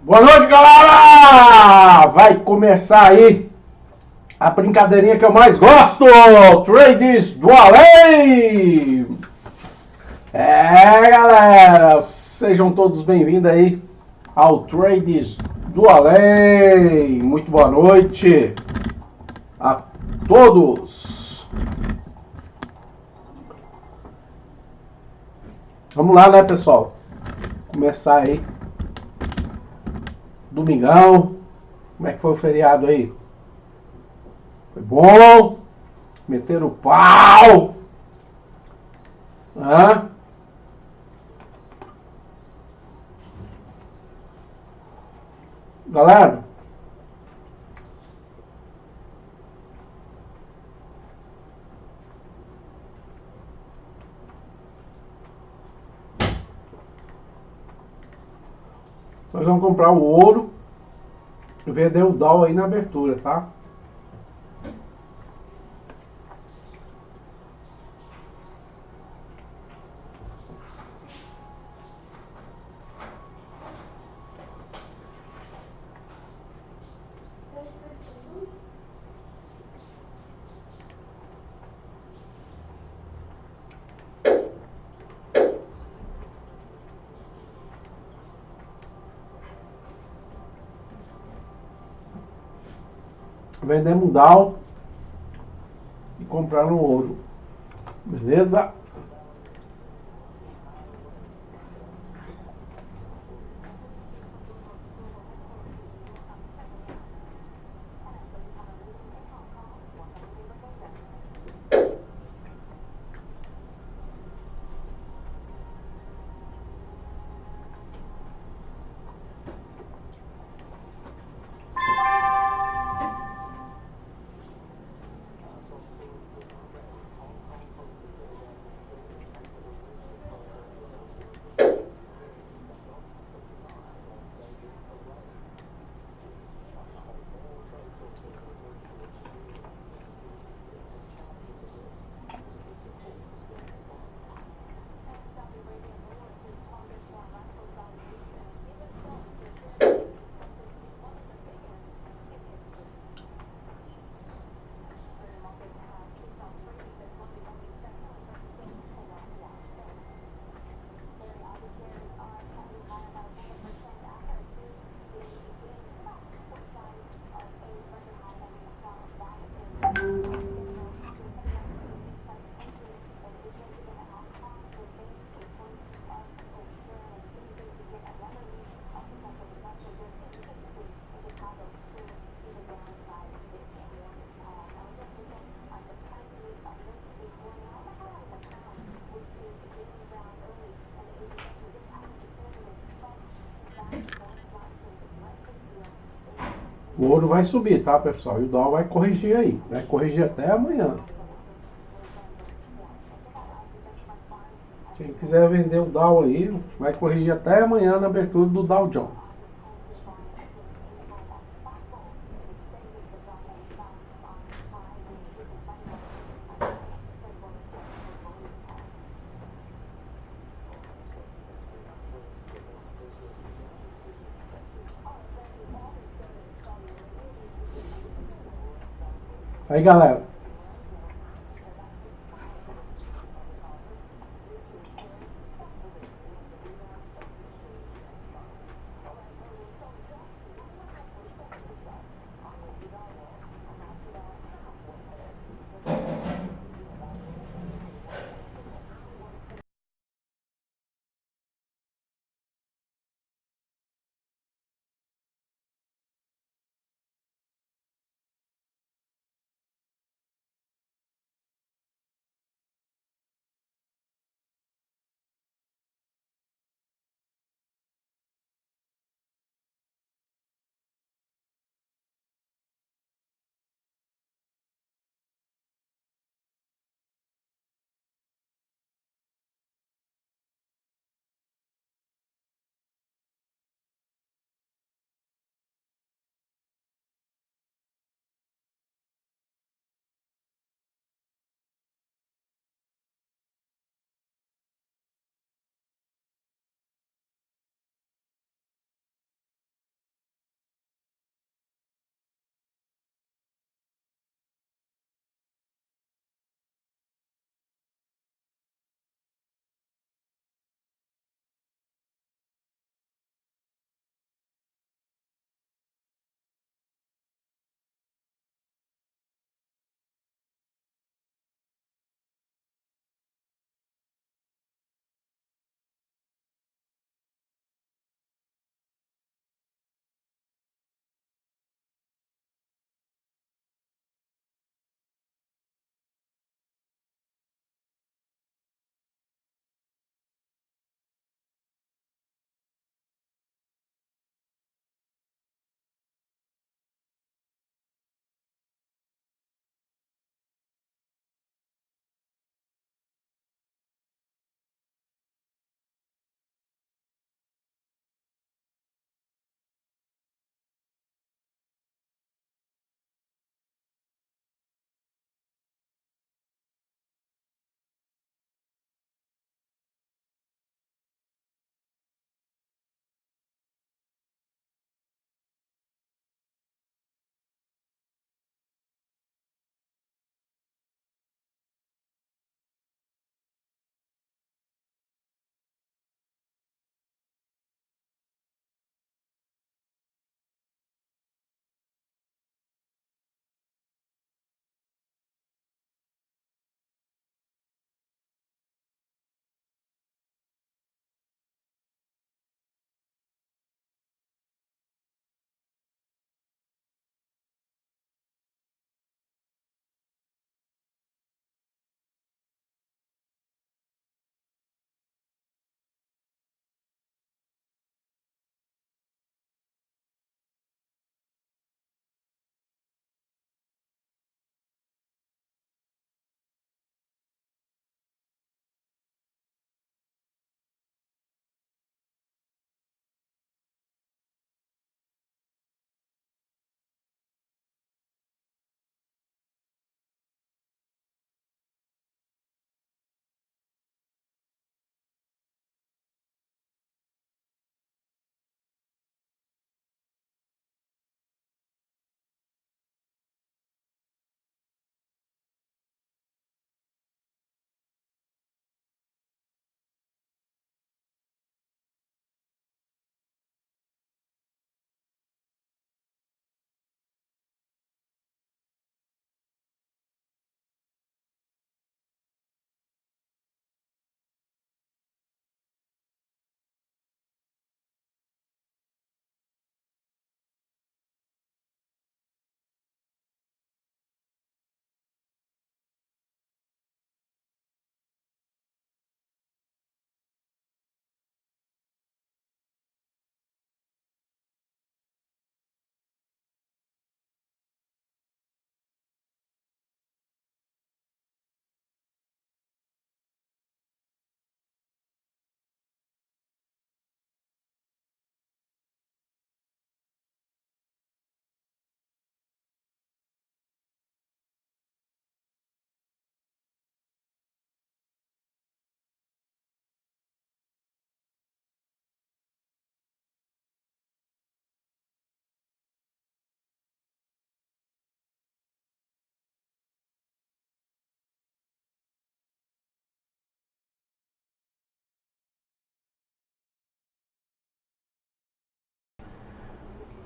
Boa noite, galera! Vai começar aí a brincadeirinha que eu mais gosto, Trades do Além! Galera, sejam todos bem-vindos aí ao Trades do Além. Muito boa noite a todos. Vamos lá, né, pessoal? Começar aí. Domingão. Como é que foi o feriado aí? Foi bom? Meteram o pau? Hã? Galera, nós vamos comprar o ouro e vender o dólar aí na abertura, tá? Vendemos o dólar e compraram o ouro. Beleza? O ouro vai subir, tá, pessoal? E o dólar vai corrigir aí. Vai corrigir até amanhã. Quem quiser vender o Dow aí, vai corrigir até amanhã na abertura do Dow Jones. Aí, galera.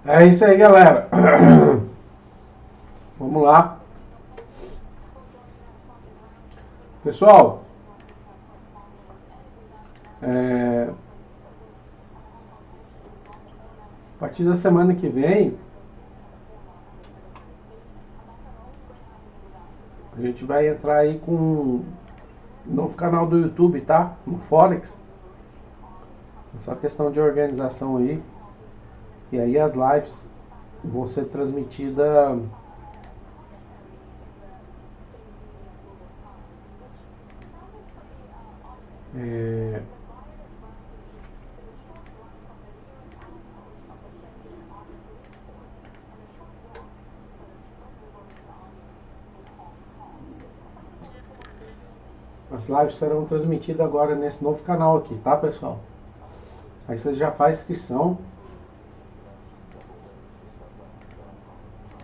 É isso aí, galera. Vamos lá. Pessoal, a partir da semana que vem, a gente vai entrar aí com um novo canal do YouTube, tá? No Forex. É só questão de organização aí. E aí as lives vão ser transmitidas é, as lives serão transmitidas agora nesse novo canal aqui, tá, pessoal? Aí você já faz inscrição.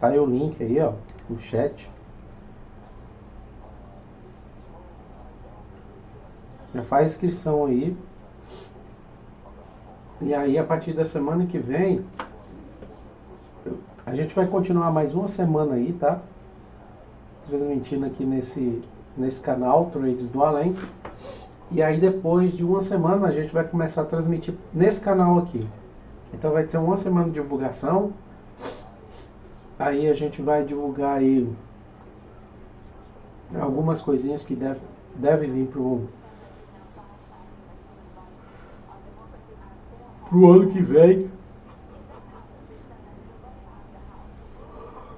Tá aí o link aí, ó, no chat. Já faz inscrição aí. E aí, a partir da semana que vem, a gente vai continuar mais uma semana aí, tá? Transmitindo aqui nesse canal, Trades do Além. E aí, depois de uma semana, a gente vai começar a transmitir nesse canal aqui. Então, vai ter uma semana de divulgação. Aí, a gente vai divulgar aí algumas coisinhas que devem vir pro ano que vem.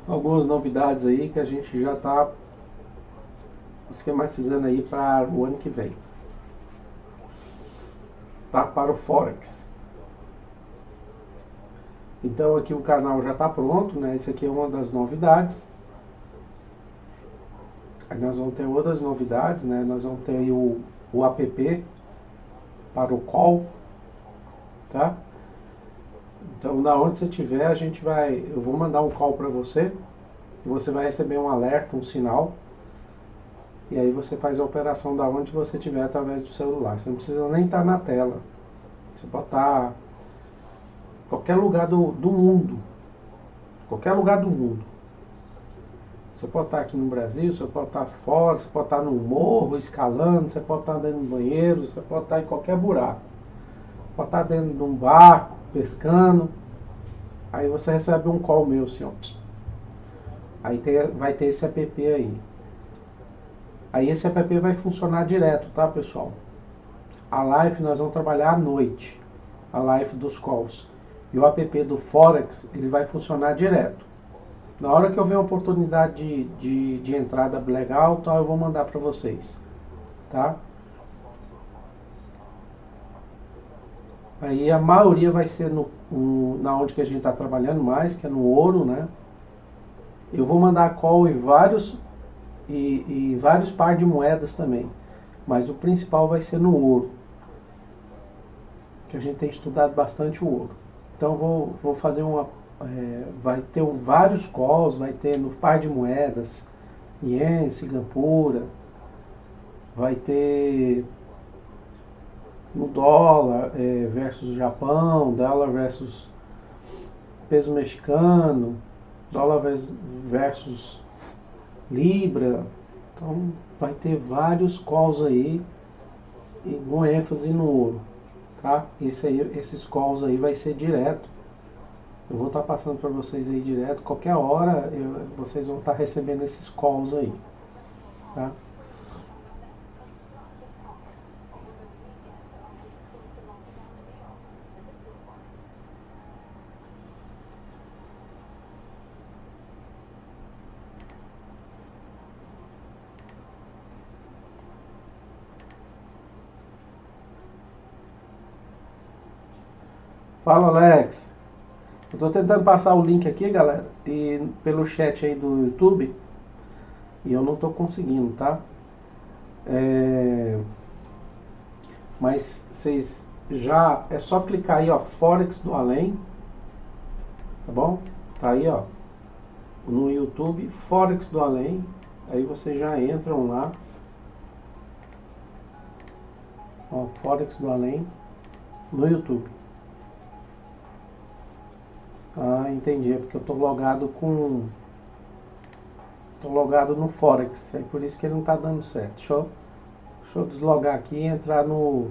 Algumas novidades aí que a gente já está esquematizando aí para o ano que vem. Tá? Para o Forex. Então aqui o canal já está pronto, né? Esse aqui é uma das novidades. Aí nós vamos ter outras novidades, né? Nós vamos ter aí o app para o call, tá? Então, da onde você estiver, eu vou mandar um call para você, e você vai receber um alerta, um sinal, e aí você faz a operação da onde você estiver através do celular. Você não precisa nem estar na tela. Você pode estar em qualquer lugar do mundo. Qualquer lugar do mundo. Você pode estar aqui no Brasil, você pode estar fora, você pode estar no morro, escalando, você pode estar dentro do banheiro, você pode estar em qualquer buraco. Pode estar dentro de um barco, pescando. Aí você recebe um call meu, senhor. Aí vai ter esse app aí. Aí esse app vai funcionar direto, tá, pessoal? A live nós vamos trabalhar à noite. A live dos calls. E o app do Forex, ele vai funcionar direto. Na hora que eu ver uma oportunidade de entrada legal, então eu vou mandar para vocês, tá? Aí a maioria vai ser na onde que a gente está trabalhando mais, que é no ouro, né? Eu vou mandar call em vários par de moedas também, mas o principal vai ser no ouro, que a gente tem estudado bastante o ouro. Então vou fazer vai ter vários calls, vai ter no par de moedas, ien, Singapura, vai ter no dólar versus Japão, dólar versus peso mexicano, dólar versus libra. Então vai ter vários calls aí e com ênfase no ouro, tá? Esses calls aí vai ser direto. Eu vou estar passando para vocês aí direto, qualquer hora vocês vão estar recebendo esses calls aí, tá? Fala, Alex. Eu estou tentando passar o link aqui, galera, e pelo chat aí do YouTube, e eu não estou conseguindo, tá? Mas vocês é só clicar aí, ó, Forex do Além, tá bom? Tá aí, ó, no YouTube, Forex do Além, aí vocês já entram lá, ó, Forex do Além, no YouTube. entendi, é porque eu tô logado com... Tô logado no Forex, é por isso que ele não tá dando certo. Deixa eu deslogar aqui e entrar no...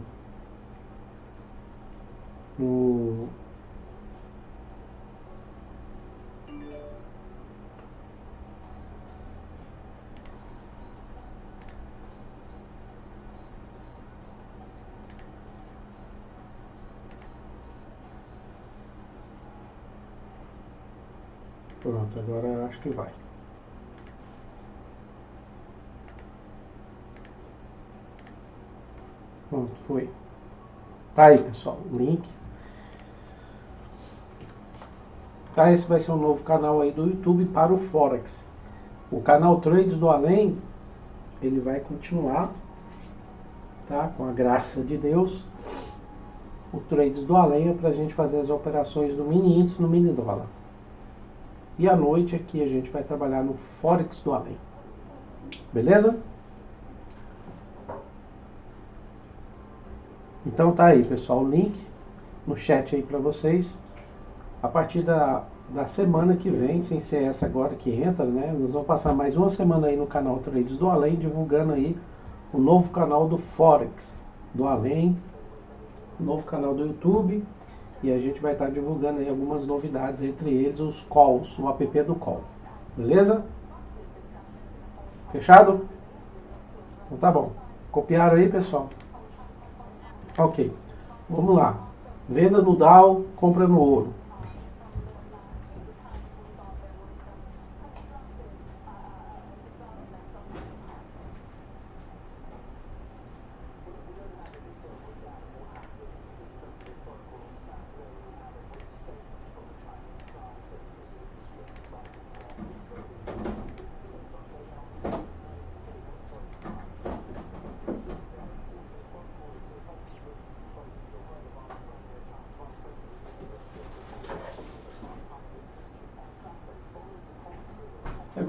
Pronto, agora acho que vai. Pronto, foi. Tá aí, pessoal, o link. Tá, esse vai ser um novo canal aí do YouTube para o Forex. O canal Trades do Além, ele vai continuar, tá? Com a graça de Deus. O Trades do Além é para a gente fazer as operações do mini índice no mini dólar. E à noite aqui a gente vai trabalhar no Forex do Além. Beleza? Então tá aí, pessoal, o link no chat aí para vocês. A partir da semana que vem, sem ser essa agora que entra, né? Nós vamos passar mais uma semana aí no canal Trades do Além, divulgando aí o novo canal do Forex do Além, o novo canal do YouTube, e a gente vai estar divulgando aí algumas novidades, entre eles os calls, o app do call. Beleza? Fechado? Então tá bom. Copiaram aí, pessoal? Ok. Vamos lá. Venda no Dow, compra no ouro.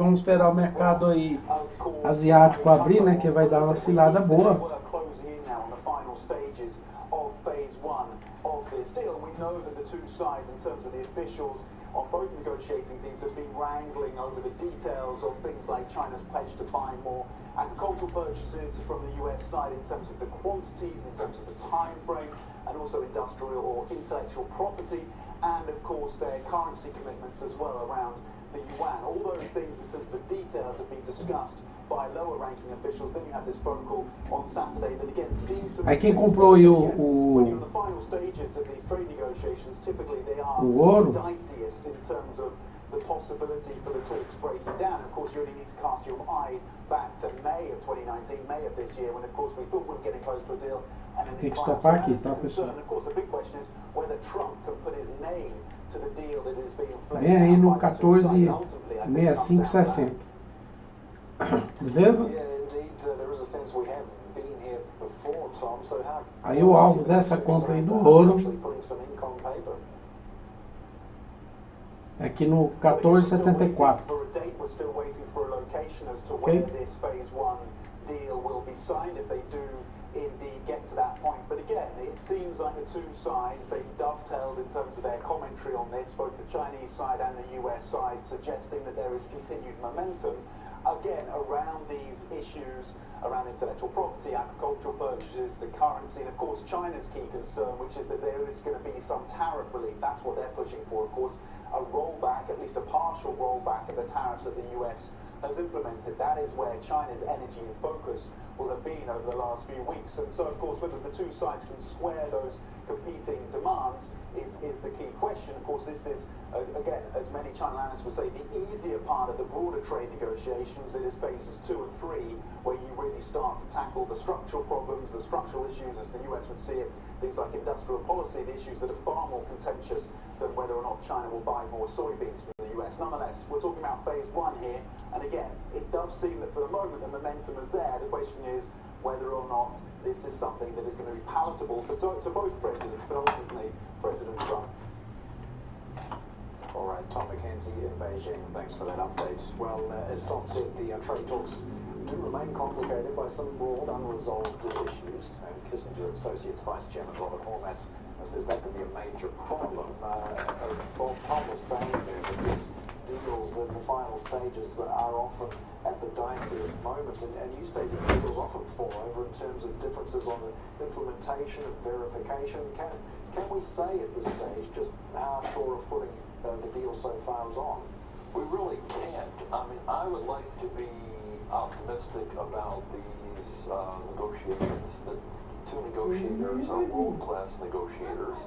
Vamos esperar o mercado aí asiático abrir, né, que vai dar uma cilada boa. On both negotiating teams have been wrangling over the details of things like China's pledge to buy more agricultural purchases from the US side in terms of the quantities, in terms of the time frame, and also industrial or intellectual property, and of course their currency commitments as well around the yuan. All those things in terms of the details have been discussed by lower ranking officials. Then you had this phone call on Saturday that again seems to be... Aí quem comprou aí when you're in the final stages of these trade negotiations, typically they are the diciest in terms of the possibility for the talks breaking down. Of course, you only need to cast your eye back to May of 2019, May of this year, when of course we thought we were getting close to a deal, and then Tem que stopar aqui, tá, pessoal? of course, the big question is whether Trump can put his name to the deal that is being fleshed Vem aí no out by the two sides. Ultimately, I think it comes down to that. 14,6560. Beleza? Aí o alvo dessa compra aí do ouro é aqui no 14,74. Ok? Indeed get to that point, but again it seems like the two sides, they dovetailed in terms of their commentary on this, both the Chinese side and the US side, suggesting that there is continued momentum again around these issues around intellectual property, agricultural purchases, the currency, and of course China's key concern, which is that there is going to be some tariff relief. That's what they're pushing for, of course, a rollback, at least a partial rollback of the tariffs that the US has implemented. That is where China's energy and focus will have been over the last few weeks. And so, of course, whether the two sides can square those competing demands is the key question. Of course, this is, again, as many China analysts would say, the easier part of the broader trade negotiations. It is phases 2 and 3, where you really start to tackle the structural problems, the structural issues, as the US would see it, things like industrial policy, the issues that are far more contentious than whether or not China will buy more soybeans from the US. Nonetheless, we're talking about phase 1 here, and again, it does seem that for the moment the momentum is there. The question is whether or not this is something that is going to be palatable to both presidents, but ultimately President Trump. All right, Tom McKenzie in Beijing, thanks for that update. Well, as Tom said, the trade talks do remain complicated by some broad unresolved issues, and Kissinger Associates Vice Chairman Robert Hormats says that could be a major problem. Bob Tom was saying final stages are often at the diciest moment, and you say these deals often fall over in terms of differences on the implementation and verification. Can we say at this stage just how sure a footing the deal so far is on? We really can't. I mean, I would like to be optimistic about these negotiations. The two negotiators are world-class negotiators,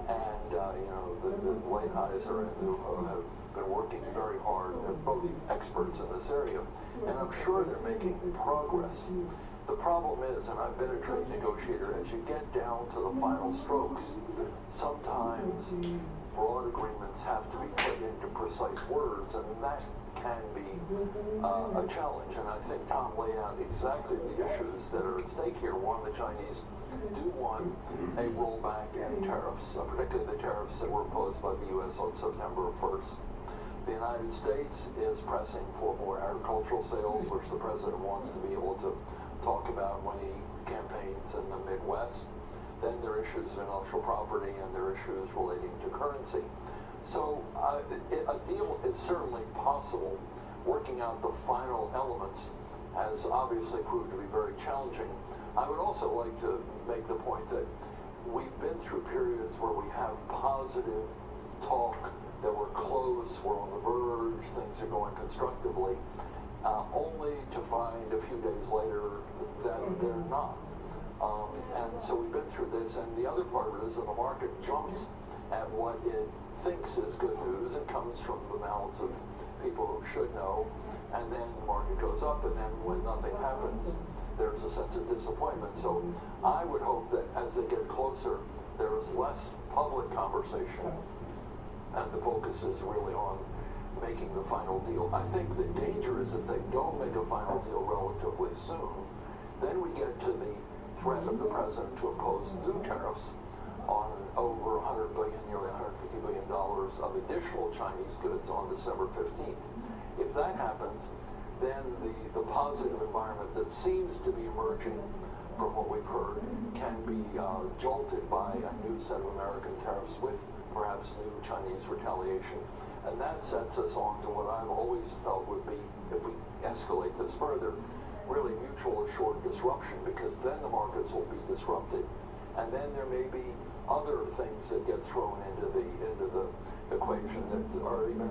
and the Lighthizer and Vivo have been working very hard. They're both experts in this area, and I'm sure they're making progress. The problem is, and I've been a trade negotiator, as you get down to the final strokes, sometimes broad agreements have to be put into precise words, and that can be a challenge. And I think Tom laid out exactly the issues that are at stake here. One, the Chinese do want a rollback in tariffs, particularly the tariffs that were imposed by the U.S. on September 1st. The United States is pressing for more agricultural sales, which the president wants to be able to talk about when he campaigns in the Midwest. Then there are issues of intellectual property, and there are issues relating to currency. So a deal is certainly possible. Working out the final elements has obviously proved to be very challenging. I would also like to make the point that we've been through periods where we have positive talk, that we're close, we're on the verge, things are going constructively, only to find a few days later that they're not. And so we've been through this, and the other part of it is that the market jumps at what it thinks is good news and comes from the mouths of people who should know, and then the market goes up, and then when nothing happens, there's a sense of disappointment. So I would hope that as they get closer, there is less public conversation, and the focus is really on making the final deal. I think the danger is if they don't make a final deal relatively soon, then we get to the threat of the president to impose new tariffs on over $100 billion, nearly $150 billion of additional Chinese goods on December 15th. If that happens, then the positive environment that seems to be emerging from what we've heard can be jolted by a new set of American tariffs with perhaps new Chinese retaliation. And that sets us on to what I've always felt would be, if we escalate this further, really mutual assured disruption, because then the markets will be disrupted, and then there may be other things that get thrown into the equation that are even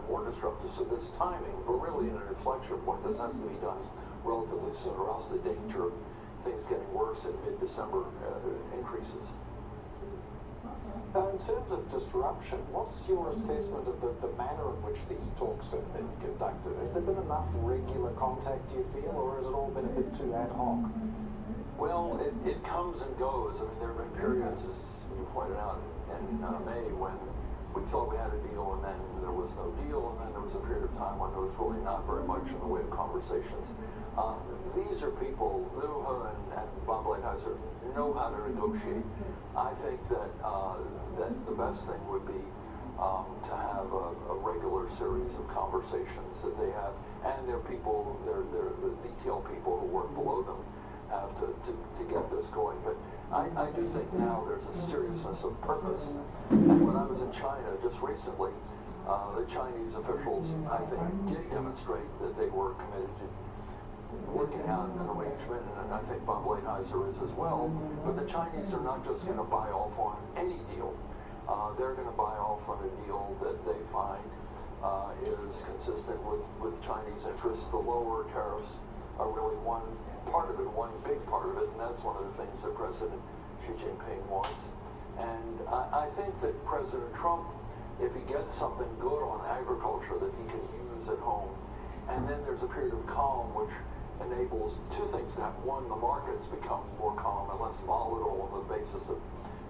more disruptive. So this timing, we're really in an inflection point. This has to be done relatively soon, or else the danger of things getting worse in mid-December increases. In terms of disruption, what's your assessment of the manner in which these talks have been conducted? Has there been enough regular contact, do you feel, or has it all been a bit too ad hoc? Well, it comes and goes. I mean, there have been periods, as you pointed out, in May when we thought we had a deal, and then there was no deal, and then there was a period of time when there was really not very much in the way of conversations. These are people, Vivo and Bob Lighthizer, know how to negotiate. I think that that the best thing would be to have a regular series of conversations that they have, and their people, the detail people who work below them, have to get this going. But I do think now there's a seriousness of purpose. And when I was in China just recently, the Chinese officials, I think, did demonstrate that they were committed to working out an arrangement, and I think Bob Lighthizer is as well. But the Chinese are not just going to buy off on any deal. They're going to buy off on a deal that they find is consistent with Chinese interests. The lower tariffs are really one part of it, one big part of it, and that's one of the things that President Xi Jinping wants. And I think that President Trump, if he gets something good on agriculture that he can use at home, and then there's a period of calm which enables two things to happen. One, the markets become more calm and less volatile on the basis of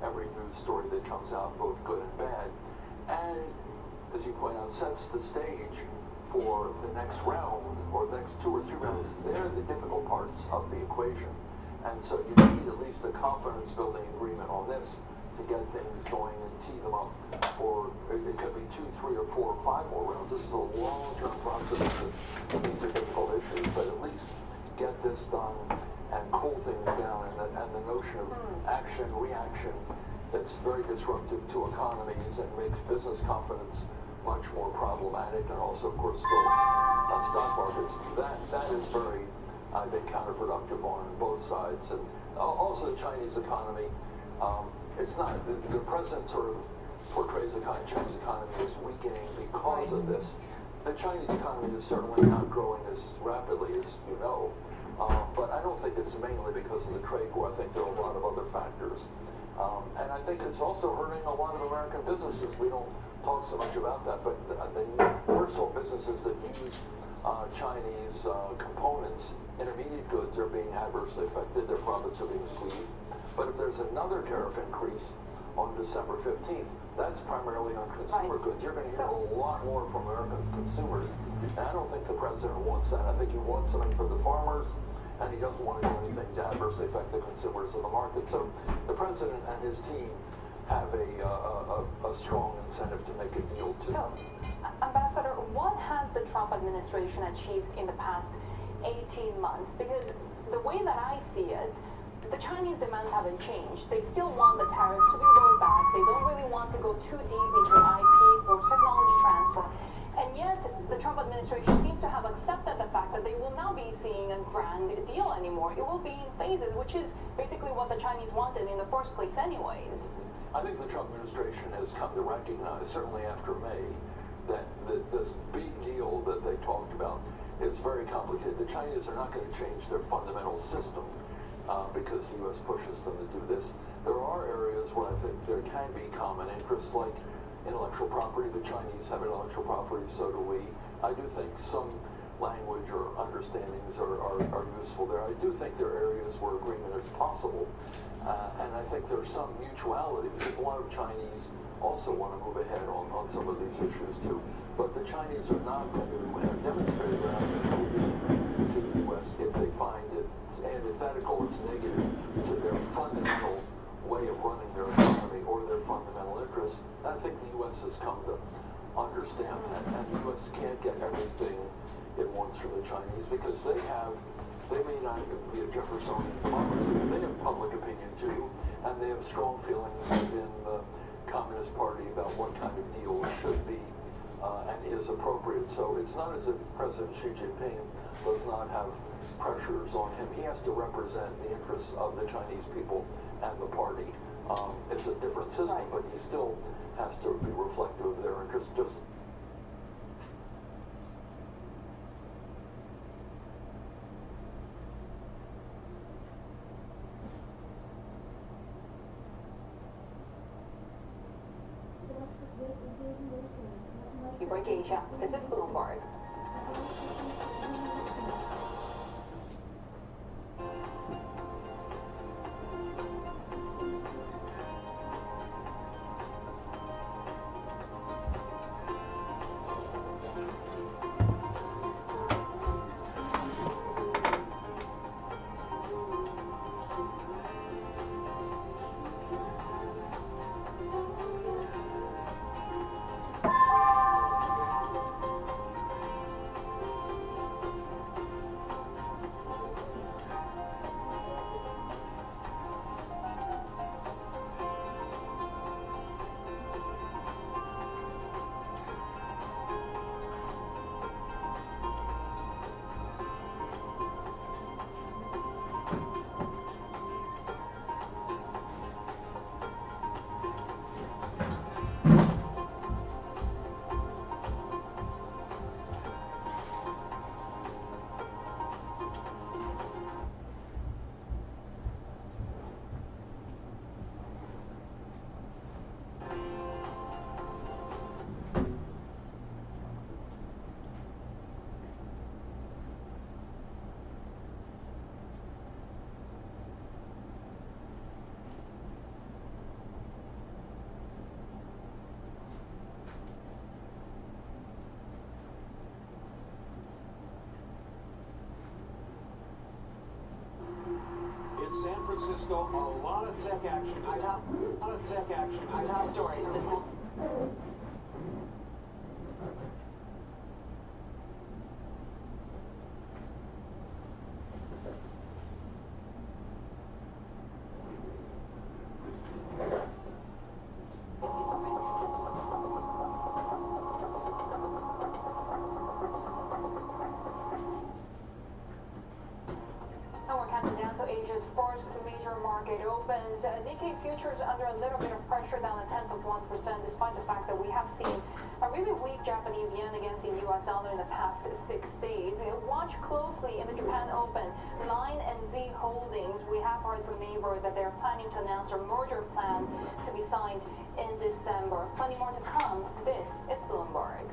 every news story that comes out, both good and bad. And, as you point out, sets the stage for the next round, or the next 2 or 3 rounds. They're the difficult parts of the equation. And so you need at least a confidence-building agreement on this to get things going and tee them up for, it could be 2, 3, or 4, or 5 more rounds. This is a long-term process. These are difficult issues, but at least get this done and cool things down, and the notion of action, reaction, that's very disruptive to economies and makes business confidence much more problematic, and also, of course, stilts stock markets. That is very, I think, counterproductive on both sides. And also the Chinese economy. It's not, the president sort of portrays the Chinese economy as weakening because of this. The Chinese economy is certainly not growing as rapidly as you know, but I don't think it's mainly because of the trade war. I think there are a lot of other factors. And I think it's also hurting a lot of American businesses. We don't talk so much about that, but the personal businesses that use Chinese components, intermediate goods, are being adversely affected. Their profits are being squeezed. But if there's another tariff increase on December 15th, that's primarily on consumer goods. You're going to hear a lot more from American consumers. And I don't think the president wants that. I think he wants something for the farmers, and he doesn't want to do anything to adversely affect the consumers of the market. So the president and his team have a strong incentive to make a deal too. So, Ambassador, what has the Trump administration achieved in the past 18 months? Because the way that I see it, the Chinese demands haven't changed. They still want the tariffs to be rolled back. They don't really want to go too deep into IP or technology transfer. And yet, the Trump administration seems to have accepted the fact that they will not be seeing a grand deal anymore. It will be in phases, which is basically what the Chinese wanted in the first place anyways. I think the Trump administration has come to recognize, certainly after May, that this big deal that they talked about is very complicated. The Chinese are not going to change their fundamental system because the U.S. pushes them to do this. There are areas where I think there can be common interests, like intellectual property. The Chinese have intellectual property, so do we. I do think some language or understandings are useful there. I do think there are areas where agreement is possible. And I think there's some mutuality, because a lot of Chinese also want to move ahead on some of these issues too. But the Chinese are not going to demonstrate they're not going to move to the U.S. if they find it antithetical, it's negative to their fundamental way of running their economy or their fundamental interests. And I think the U.S. has come to understand that. And the U.S. can't get everything it wants from the Chinese, because they may not be a Jeffersonian democracy, but they have public opinion too, and they have strong feelings within the Communist Party about what kind of deal should be and is appropriate. So it's not as if President Xi Jinping does not have pressures on him. He has to represent the interests of the Chinese people and the party. It's a different system, but he still has to be reflective of their interests. Just Break Asia. This is Bloomberg. San Francisco, a lot of tech action. Our top stories this morning. market opens. Nikkei futures under a little bit of pressure, down 0.1%, despite the fact that we have seen a really weak Japanese yen against the US dollar in the past 6 days. Watch closely in the Japan Open. Line and Z Holdings, we have heard from Neighbor that they're planning to announce their merger plan to be signed in December. Plenty more to come. This is Bloomberg.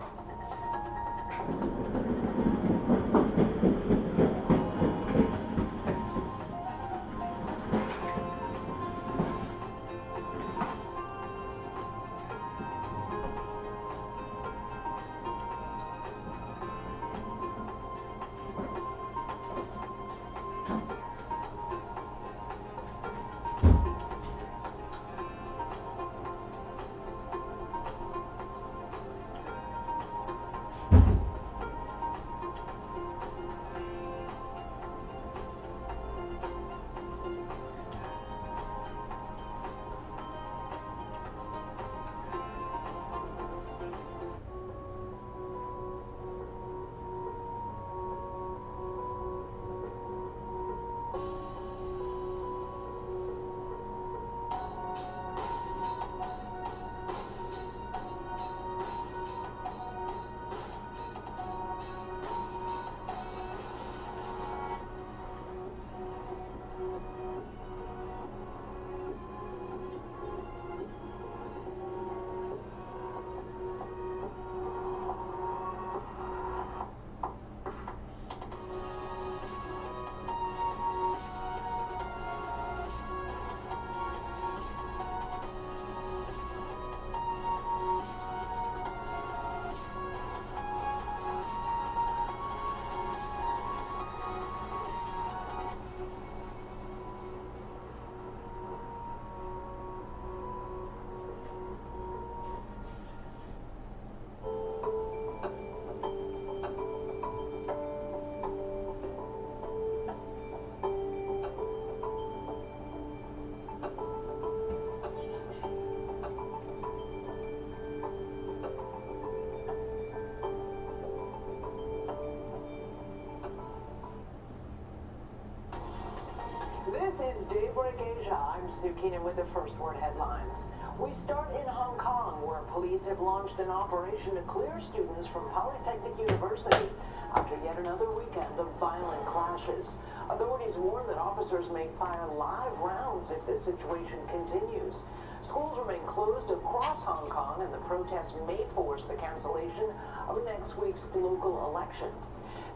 This is Daybreak Asia. I'm Sue Keenan with the first word headlines. We start in Hong Kong, where police have launched an operation to clear students from Polytechnic University after yet another weekend of violent clashes. Authorities warn that officers may fire live rounds if this situation continues. Schools remain closed across Hong Kong, and the protests may force the cancellation of next week's local election.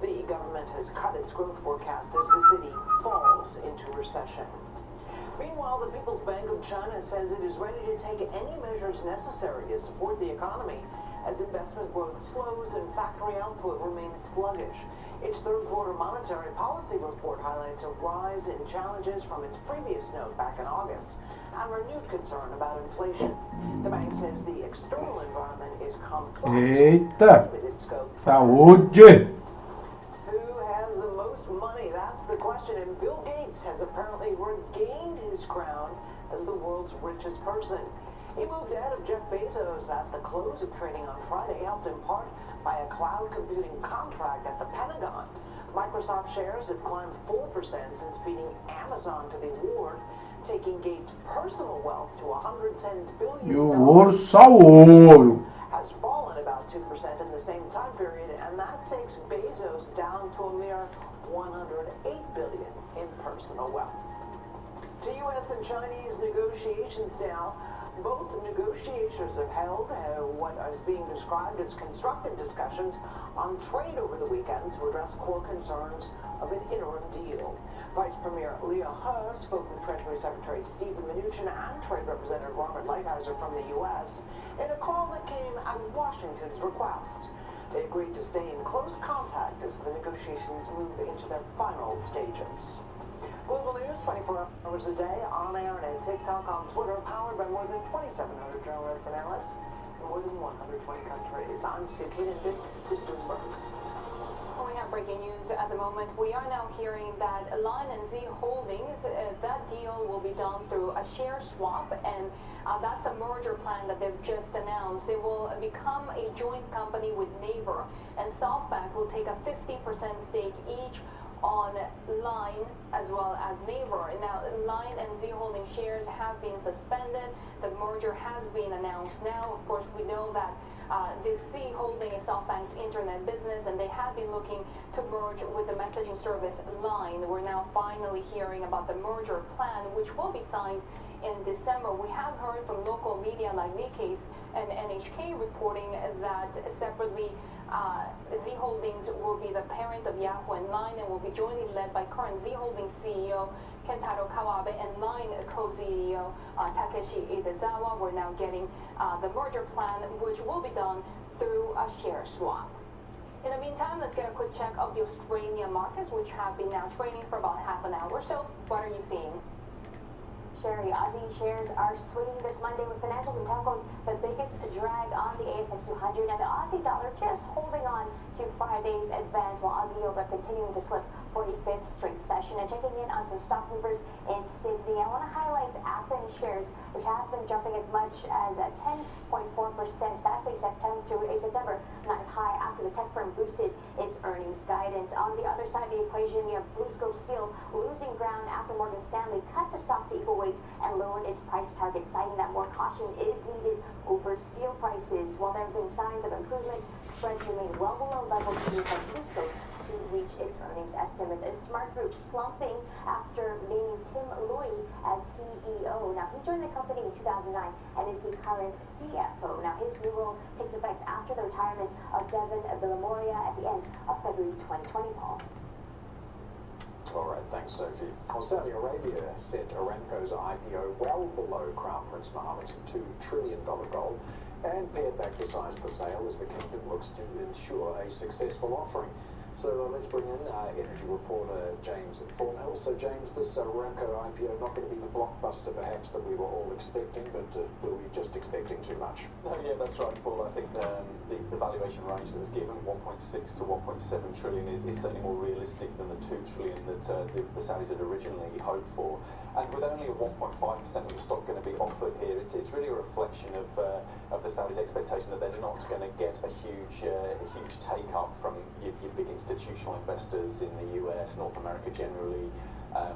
The government has cut its growth forecast as the city falls into recession. Meanwhile, the People's Bank of China says it is ready to take any measures necessary to support the economy as investment growth slows and factory output remains sluggish. Its third quarter monetary policy report highlights a rise in challenges from its previous note back in August and renewed concern about inflation. The bank says the external environment is complex. Eita! Limited scope. Saúde! Who has the most money? That's the question. And Bill Gates has apparently regained his crown as the world's richest person. He moved ahead of Jeff Bezos at the close of trading on Friday, helped in part by a cloud computing contract at the Pentagon. Microsoft shares have climbed 4% since beating Amazon to the award, taking Gates' personal wealth to $110 billion. E o ouro, só ouro. Has fallen about 2% in the same time period, and that takes Bezos down to a mere $108 billion in personal wealth. To U.S. and Chinese negotiations now. Both negotiators have held what is being described as constructive discussions on trade over the weekend to address core concerns of an interim deal. Vice Premier Leah He spoke with Treasury Secretary Stephen Mnuchin and Trade Representative Robert Lighthizer from the U.S. in a call that came at Washington's request. They agreed to stay in close contact as the negotiations move into their final stages. Global news 24 hours a day, on air and at TikTok, on Twitter, powered by more than 2,700 journalists and analysts in more than 120 countries. I'm Sue Keenan, and this is Bloomberg. We have breaking news at the moment. We are now hearing that Line and Z Holdings, that deal will be done through a share swap, and that's a merger plan that they've just announced. They will become a joint company with Naver, and SoftBank will take a 50% stake each on Line as well as Naver. Now, Line and Z Holding shares have been suspended. The merger has been announced now. Of course, we know that the Z Holding is SoftBank's internet business, and they have been looking to merge with the messaging service Line. We're now finally hearing about the merger plan, which will be signed in December. We have heard from local media like Nikkei and NHK reporting that separately Z Holdings will be the parent of Yahoo and Line and will be jointly led by current Z Holdings CEO Kentaro Kawabe and Line co-CEO Takeshi Idezawa. We're now getting the merger plan, which will be done through a share swap. In the meantime, let's get a quick check of the Australian markets, which have been now trading for about half an hour. So, what are you seeing? Sherry, Aussie shares are swinging this Monday with financials and telcos the biggest drag on the ASX 200, and the Aussie dollar just holding on to Friday's advance while Aussie yields are continuing to slip for a fifth straight session. And checking in on some stock movers in Sydney, I want to highlight Appen shares, which have been jumping as much as 10.4%. That's a September night high after the tech firm boosted its earnings guidance. On the other side of the equation, we have BlueScope Steel losing ground after Morgan Stanley cut the stock to equal weight and lowered its price target, citing that more caution is needed over steel prices. While there have been signs of improvement, spreads remain well below levels needed by BlueScope to reach its earnings estimates. And Smart Group slumping after naming Tim Lui as CEO. Now, he joined the company in 2009 and is the current CFO. Now, his new role takes effect after the retirement of Devon Villamoria at the end of February 2020, Paul. All right, thanks, Sophie. Well, Saudi Arabia set Aramco's IPO well below Crown Prince Mohammed's $2 trillion goal and pared back the size of the sale as the kingdom looks to ensure a successful offering. So let's bring in energy reporter James Thornhill. So James, this Aramco IPO not going to be the blockbuster perhaps that we were all expecting, but were we just expecting too much? No, yeah, that's right, Paul. I think the valuation range that was given, 1.6 to 1.7 trillion, is certainly more realistic than the 2 trillion that the Saudis had originally hoped for. And with only a 1.5% of the stock going to be offered here, it's really a reflection of the Saudis' expectation that they're not going to get a huge take-up from your big institutional investors in the US, North America generally,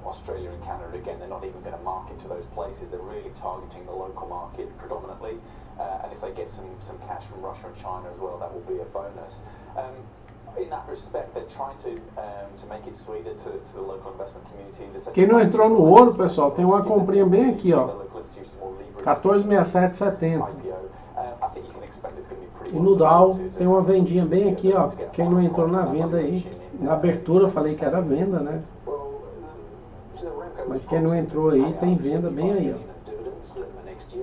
Australia and Canada. Again, they're not even going to market to those places. They're really targeting the local market predominantly. And if they get some cash from Russia and China as well, that will be a bonus. In that respect, they're trying to make it sweeter to the local investment community. Quem não entrou no ouro, pessoal, tem uma comprinha bem aqui, ó. 14,6770. E no Dow tem uma vendinha bem aqui, ó. Quem não entrou na venda aí, na abertura eu falei que era venda, né? Mas quem não entrou aí tem venda bem aí, ó.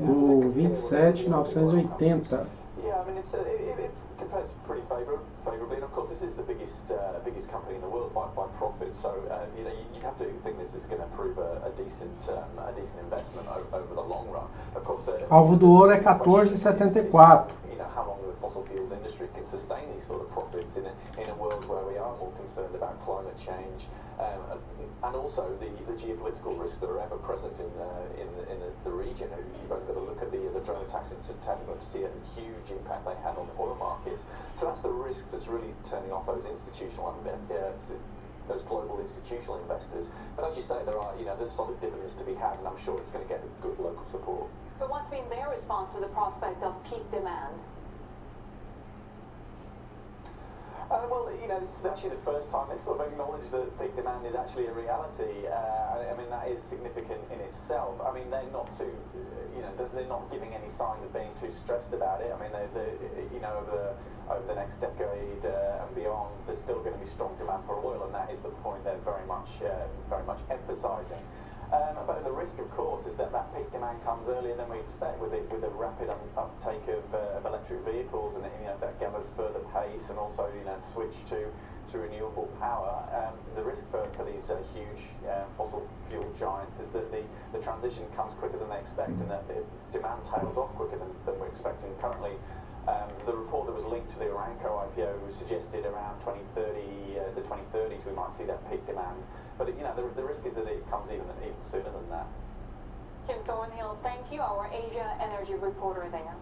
No 27,980. Compares pretty favorably, and of course this is the biggest company in the world by profit. So you have to think this is going to prove a decent investment over the long run. Of course, alvo do ouro é 14,74. How long the fossil fuels industry can sustain these sort of profits in a world where we are more concerned about climate change and also the geopolitical risks that are ever present in the region. You've only got to look at the drone attacks in September to see a huge impact they had on the oil markets. So that's the risks that's really turning off those those global institutional investors. But as you say, there's solid dividends to be had, and I'm sure it's going to get good local support. So what's been their response to the prospect of peak demand? Well, this is actually the first time they sort of acknowledged that peak demand is actually a reality. I mean, that is significant in itself. I mean, they're not too, they're not giving any signs of being too stressed about it. I mean, over the next decade and beyond, there's still going to be strong demand for oil, and that is the point they're very much emphasising. But the risk, of course, is that peak demand comes earlier than we expect with a rapid uptake of electric vehicles, and if that gathers further pace, and also switch to renewable power. The risk for these huge fossil fuel giants is that the transition comes quicker than they expect, and that the demand tails off quicker than we're expecting currently. The report that was linked to the Aramco IPO suggested around 2030, the 2030s, we might see that peak demand. But the risk is that it comes even sooner than that. Jim Thornhill, thank you, our Asia energy reporter there.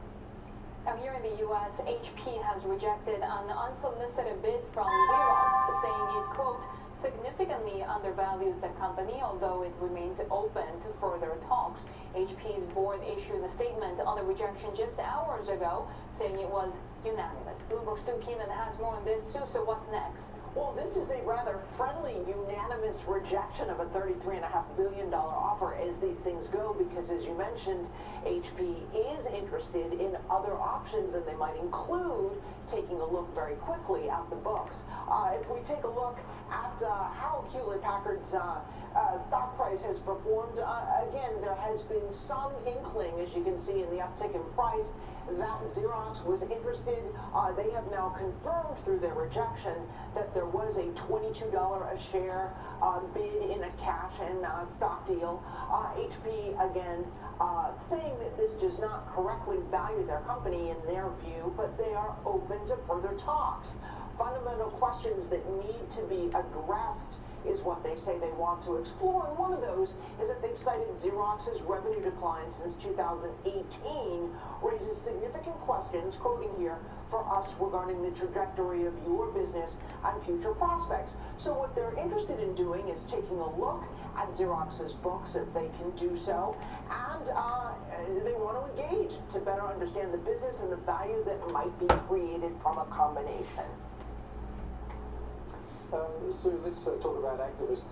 Now here in the U.S., HP has rejected an unsolicited bid from Xerox, saying it, quote, significantly undervalues the company, although it remains open to further talks. HP's board issued a statement on the rejection just hours ago, saying it was unanimous. Bloomberg's Sue Keenan has more on this. Sue, so what's next? Well, this is a rather friendly, unanimous rejection of a $33.5 billion offer as these things go, because as you mentioned, HP is interested in other options, and they might include taking a look very quickly at the books. If we take a look at how Hewlett-Packard's stock price has performed, again, there has been some inkling, as you can see in the uptick in price, that Xerox was interested. They have now confirmed through their rejection that there was a $22 a share bid in a cash and stock deal. HP, again, saying that this does not correctly value their company in their view, but they are open to further talks. Fundamental questions that need to be addressed is what they say they want to explore. And one of those is that they've cited Xerox's revenue decline since 2018 raises significant questions, quoting here, for us regarding the trajectory of your business and future prospects. So what they're interested in doing is taking a look at Xerox's books, if they can do so, and they want to engage to better understand the business and the value that might be created from a combination. Sue, let's talk about activist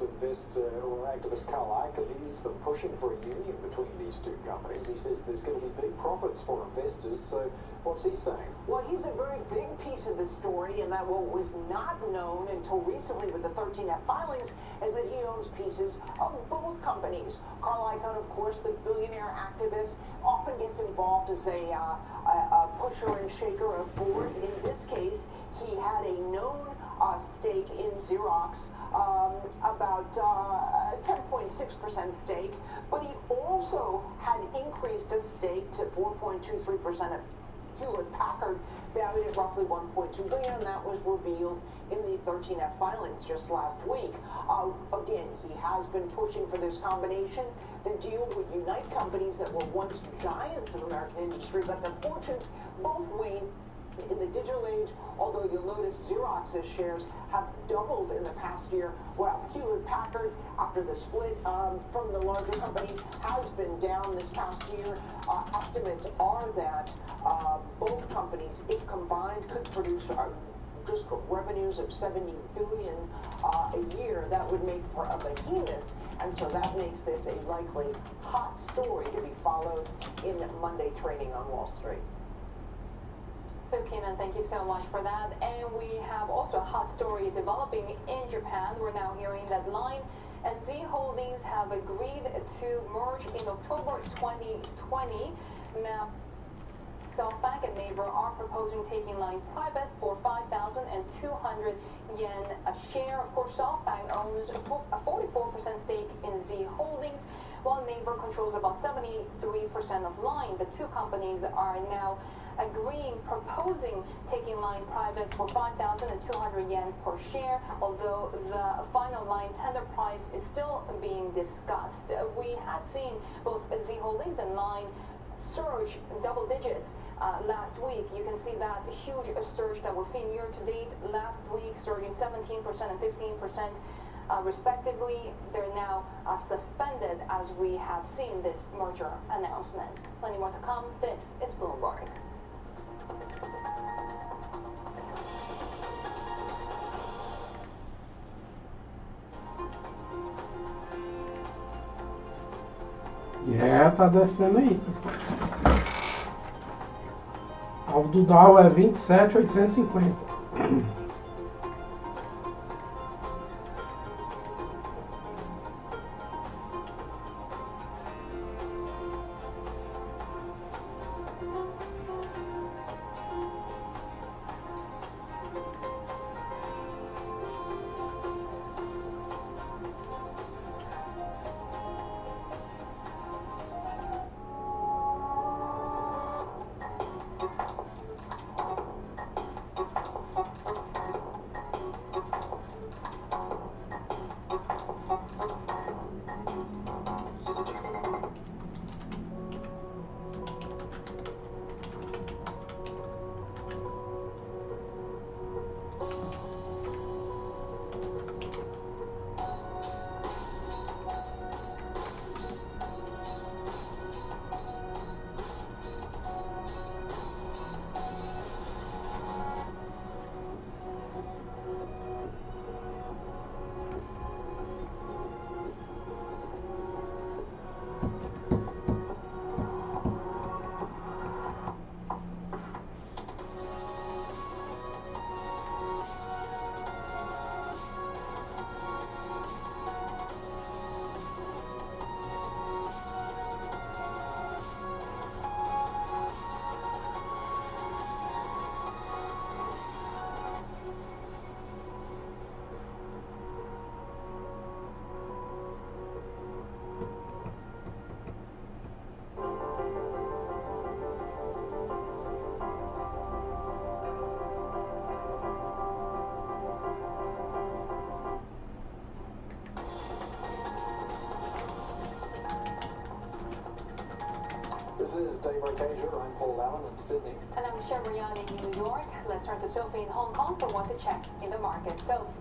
Carl Icahn. He's been pushing for a union between these two companies. He says there's going to be big profits for investors. So what's he saying? Well, he's a very big piece of the story, and that what was not known until recently with the 13F filings is that he owns pieces of both companies. Carl Icahn, of course, the billionaire activist, often gets involved as a pusher and shaker of boards. In this case, he had a known stake in Xerox, about 10.6% stake, but he also had increased a stake to 4.23% of Hewlett-Packard, valued at roughly $1.2 billion, and that was revealed in the 13F filings just last week. Again, he has been pushing for this combination. The deal would unite companies that were once giants of American industry, but their fortunes both wane in the digital age, although you'll notice Xerox's shares have doubled in the past year, while Hewlett-Packard, after the split from the larger company, has been down this past year. Estimates are that both companies, if combined, could produce just revenues of $70 billion a year. That would make for a behemoth, and so that makes this a likely hot story to be followed in Monday trading on Wall Street. So, Keenan, thank you so much for that. And we have also a hot story developing in Japan. We're now hearing that Line and Z Holdings have agreed to merge in October 2020. Now, SoftBank and Naver are proposing taking Line private for 5,200 yen a share. Of course, SoftBank owns a 44% stake in Z Holdings, while Naver controls about 73% of Line. The two companies are now proposing taking Line private for 5,200 yen per share, although the final Line tender price is still being discussed. We had seen both Z Holdings and Line surge double digits last week. You can see that huge surge that we've seen year to date. Last week, surging 17% and 15%. Respectively. They're now suspended as we have seen this merger announcement. Plenty more to come. This is Bloomberg. Tá descendo aí. Alvo do Dow é 27.850. Daybreak Asia. I'm Paul Allen in Sydney. And I'm Sherry Yan in New York. Let's turn to Sophie in Hong Kong for what to check in the market. So,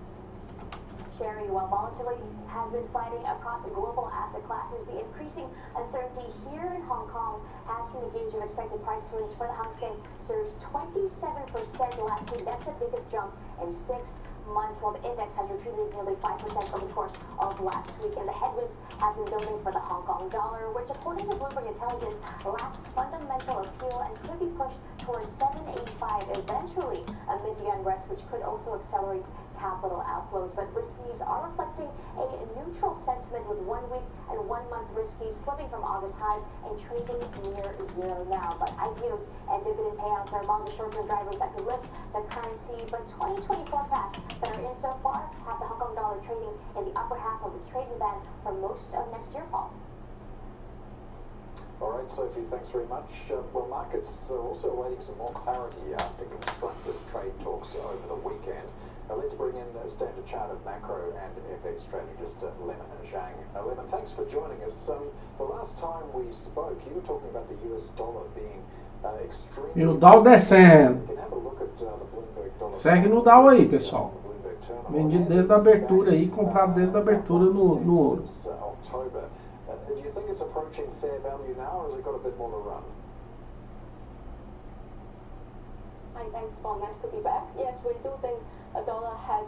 Sherry, while volatility has been sliding across global asset classes, the increasing uncertainty here in Hong Kong has seen the gauge of expected price swings for the Hang Seng surge 27% last week. That's the biggest jump in 6 months, while the index has retreated nearly 5% over the course of last week. And the headwinds have been building for the Hong Kong dollar, which, according to Bloomberg Intelligence, lacks fundamental appeal and could be pushed towards 785 eventually amid the unrest, which could also accelerate capital outflows. But riskies are reflecting a neutral sentiment, with 1 week and 1 month riskies slipping from August highs and trading near zero now. But IPOs and dividend payouts are among the short-term drivers that could lift the currency. But 2020 forecasts that are in so far have the Hong Kong dollar trading in the upper half of its trading band for most of next year, Paul. All right, Sophie, thanks very much. Well, markets are also awaiting some more clarity after constructive trade talks over the weekend. Let's bring in Standard Chartered macro and FX strategist Lemon Zhang. Lemon, thanks for joining us. The last time we spoke, you were talking about the US dollar being extremely... E o Dow descendo. We can have a look at the Bloomberg dollar. Segue no Dow aí, pessoal. Vendido desde a abertura aí, comprado desde a abertura no ouro. October. Do you think it's approaching fair value now, or has it got a bit more to run? Hi, thanks, Paul. Nice to be back. Yes, we do think a dollar has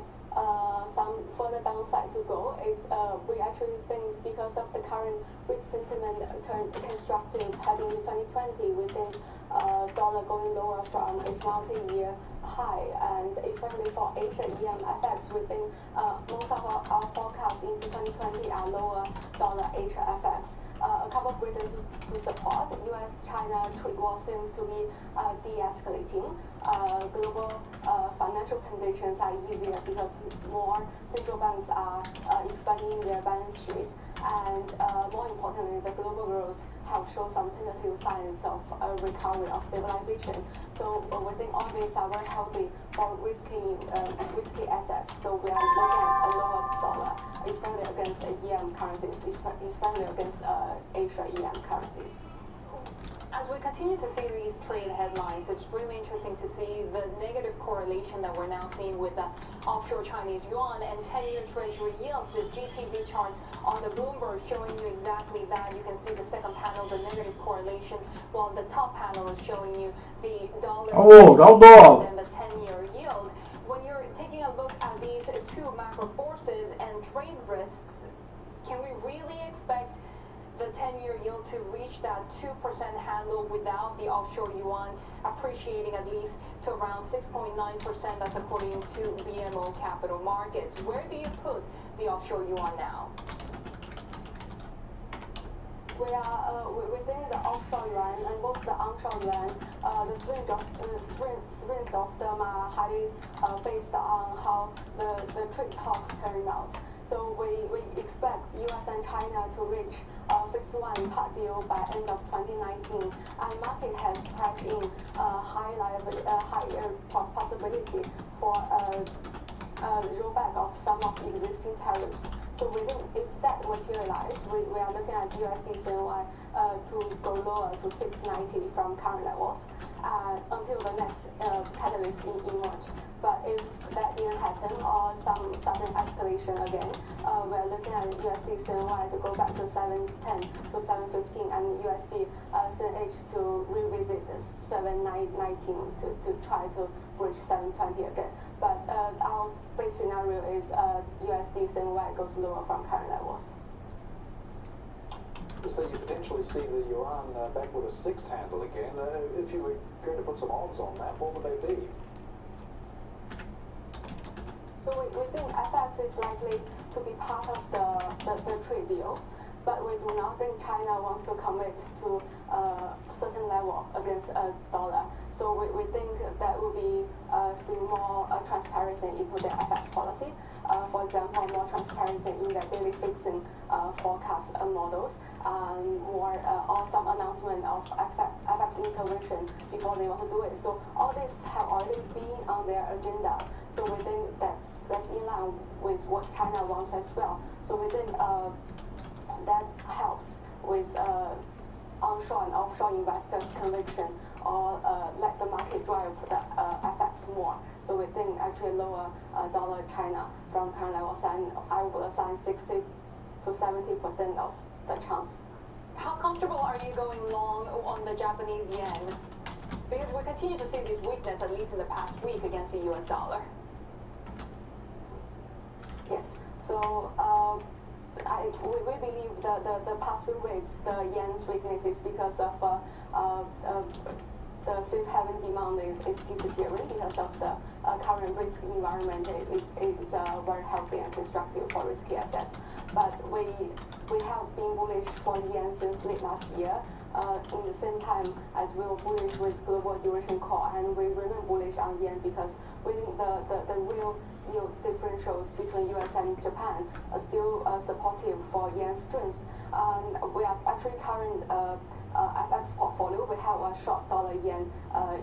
some further downside to go. We actually think because of the current risk sentiment turned constructive heading into 2020, we think dollar going lower from its multi-year high, and especially for Asia EM FX, we think most of our forecasts into 2020 are lower dollar Asia FX. A couple of reasons to support. US-China trade war seems to be de-escalating. Global financial conditions are easier because more central banks are expanding their balance sheet, and more importantly, the global growth have shown some tentative signs of recovery or stabilization. So we think all these are very healthy for risky assets. So we are looking at a lower dollar, especially against EM currencies, especially against Asia EM currencies. As we continue to see these trade headlines, it's really interesting to see the negative correlation that we're now seeing with the offshore Chinese yuan and 10-year treasury yields. This GTV chart on the Bloomberg showing you exactly that. You can see the second panel, the negative correlation, while the top panel is showing you the dollar and the 10-year yield. When you're taking a look at these two macro forces and trade risks, can we really expect the 10-year yield to reach that 2% handle without the offshore yuan appreciating at least to around 6.9%? That's according to BMO Capital Markets. Where do you put the offshore yuan now? We think the offshore yuan and both the onshore yuan, the strengths of them are highly based on how the trade talks turn out. So we expect US and China to reach phase one part deal by end of 2019, and market has priced in higher possibility for rollback of some of the existing tariffs. So we think if that materializes, we are looking at USD CNY to go lower to 690 from current levels until the next catalyst emerge. But if that didn't happen or some sudden escalation again, we are looking at USD CNY to go back to 710 to 715, and USD CNH to revisit 719 to try to reach 720 again. But our base scenario is USD CNY goes lower from current levels. So you potentially see the yuan back with a 6 handle again. If you were going to put some odds on that, what would they be? So we think FX is likely to be part of the trade deal, but we do not think China wants to commit to a certain level against a dollar. So we think that will be through more transparency into their FX policy. For example, more transparency in their daily fixing forecast models, or some announcement of FX intervention before they want to do it. So all this have already been on their agenda. So we think that's in line with what China wants as well. So we think that helps with onshore and offshore investors' conviction or let the market drive the FX more. So we think actually lower dollar China from current levels, and I will assign 60 to 70% of the chance. How comfortable are you going long on the Japanese yen? Because we continue to see this weakness, at least in the past week, against the US dollar. Yes. So we believe the past few weeks, the yen's weakness is because of the safe haven demand is disappearing because of the current risk environment. It's very healthy and constructive for risky assets. But we have been bullish for yen since late last year. In the same time as we were bullish with global duration call, and we remain bullish on yen because we think the real yield differentials between US and Japan are still supportive for yen strength. We are actually current FX portfolio. We have a short dollar yen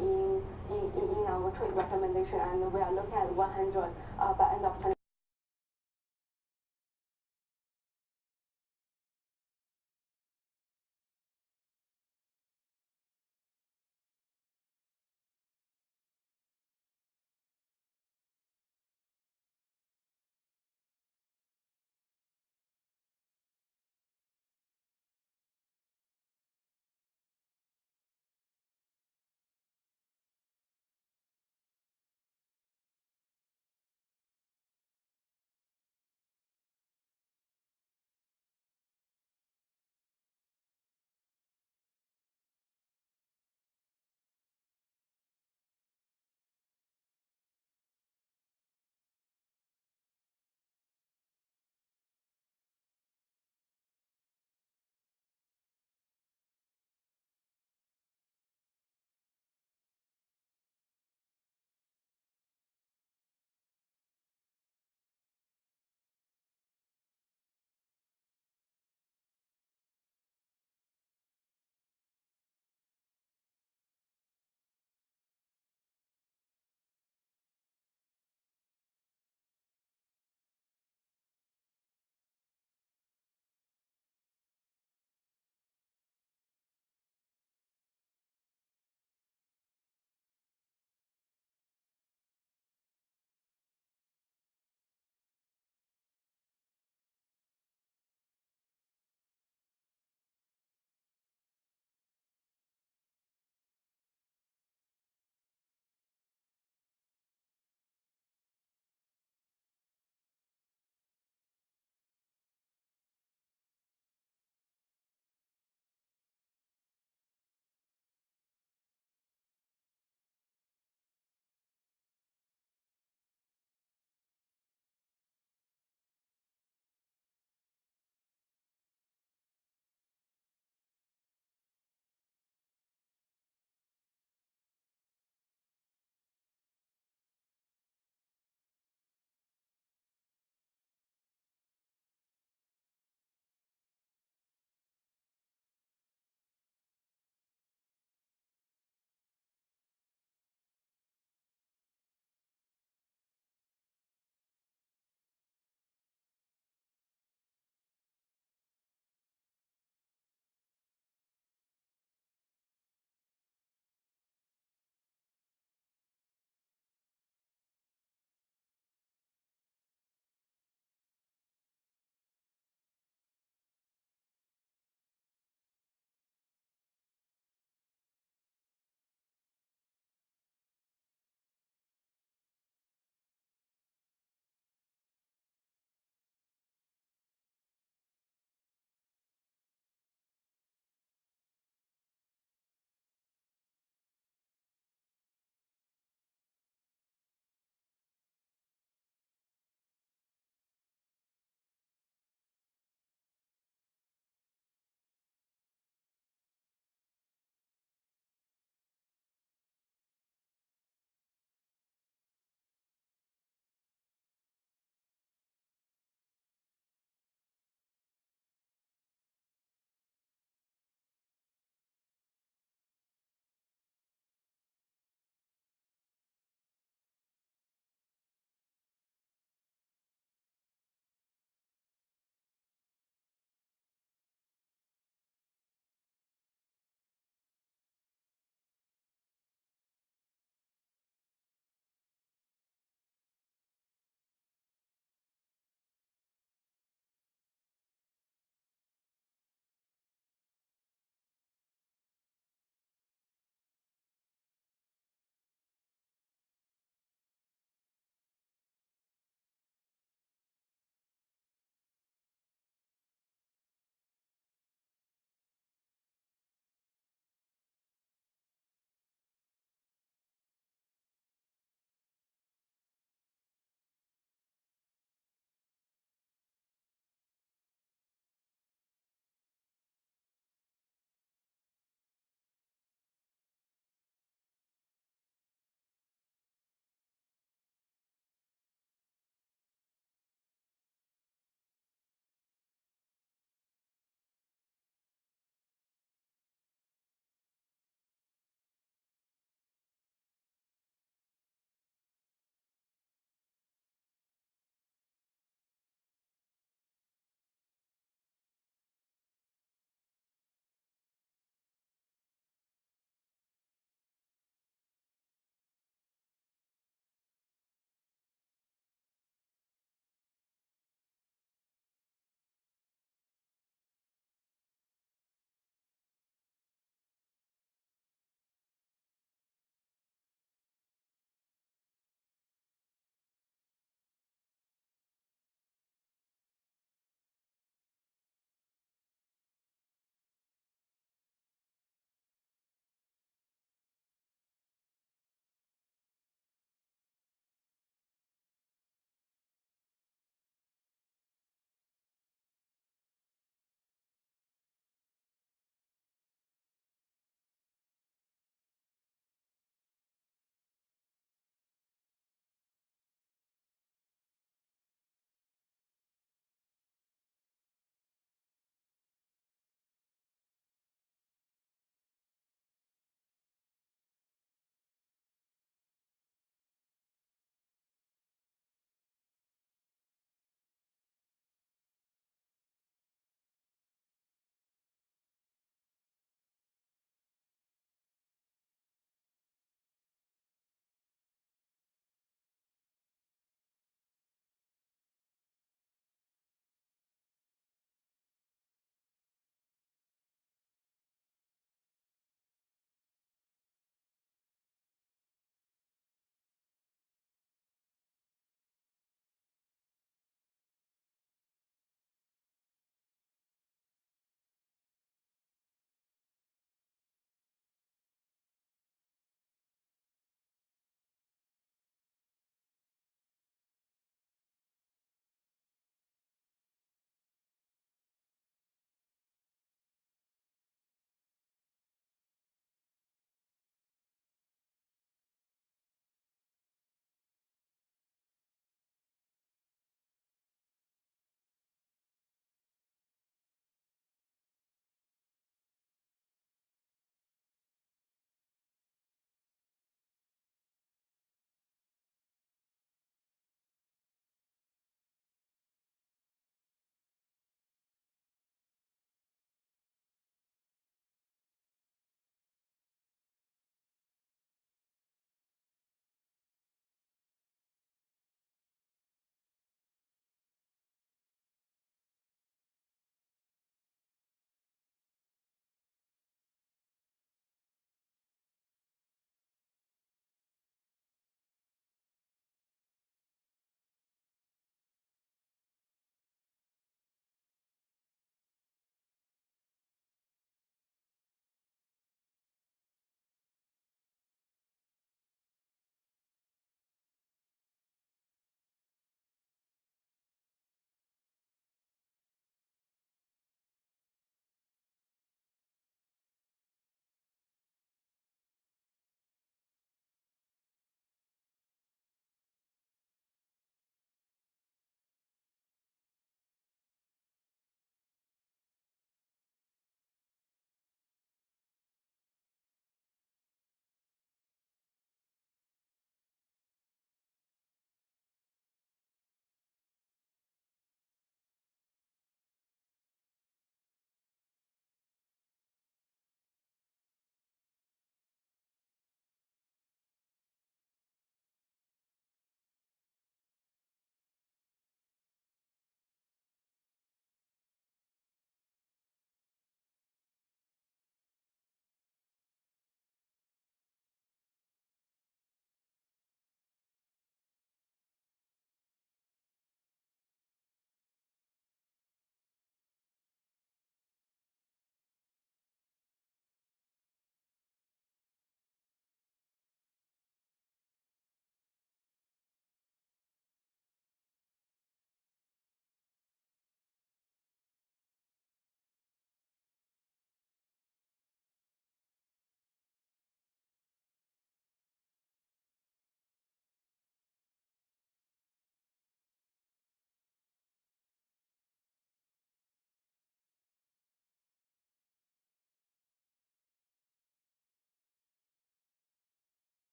in our trade recommendation, and we are looking at 100 by end of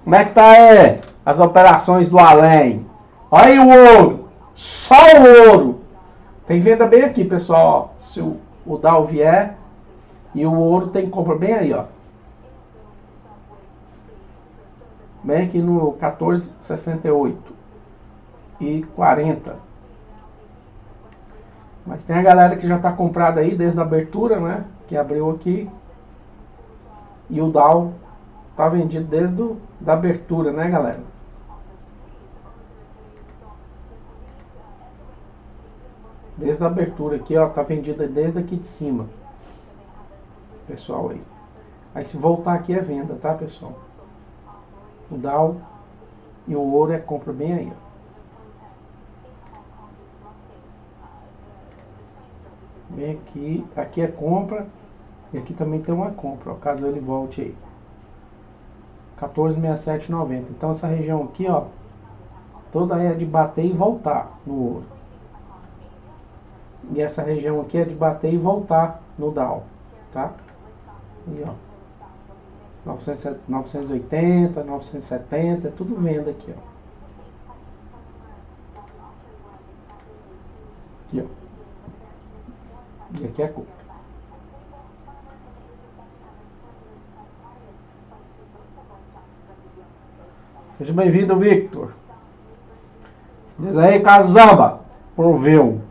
Como é que tá aí as operações do além? Olha aí o ouro. Só o ouro. Tem venda bem aqui, pessoal. Ó. Se o Dow vier e o ouro tem compra bem aí, ó. Bem aqui no 14,68 e 40. Mas tem a galera que já está comprada aí desde a abertura, né? Que abriu aqui. E o Dow tá vendido desde a abertura, né, galera? Desde a abertura aqui, ó, tá vendida desde aqui de cima. Pessoal aí. Aí se voltar aqui é venda, tá, pessoal? O Dow e o ouro é compra bem aí, ó. Bem aqui, aqui é compra e aqui também tem uma compra, ó, caso ele volte aí. 14,67,90. Então essa região aqui, ó, toda é de bater e voltar no ouro. E essa região aqui é de bater e voltar no Dow, tá? E ó, 980, 970, é tudo venda aqui, ó. Aqui, ó. E aqui é compra. Seja bem-vindo, Victor. Diz aí, Carlos Zamba, proveu.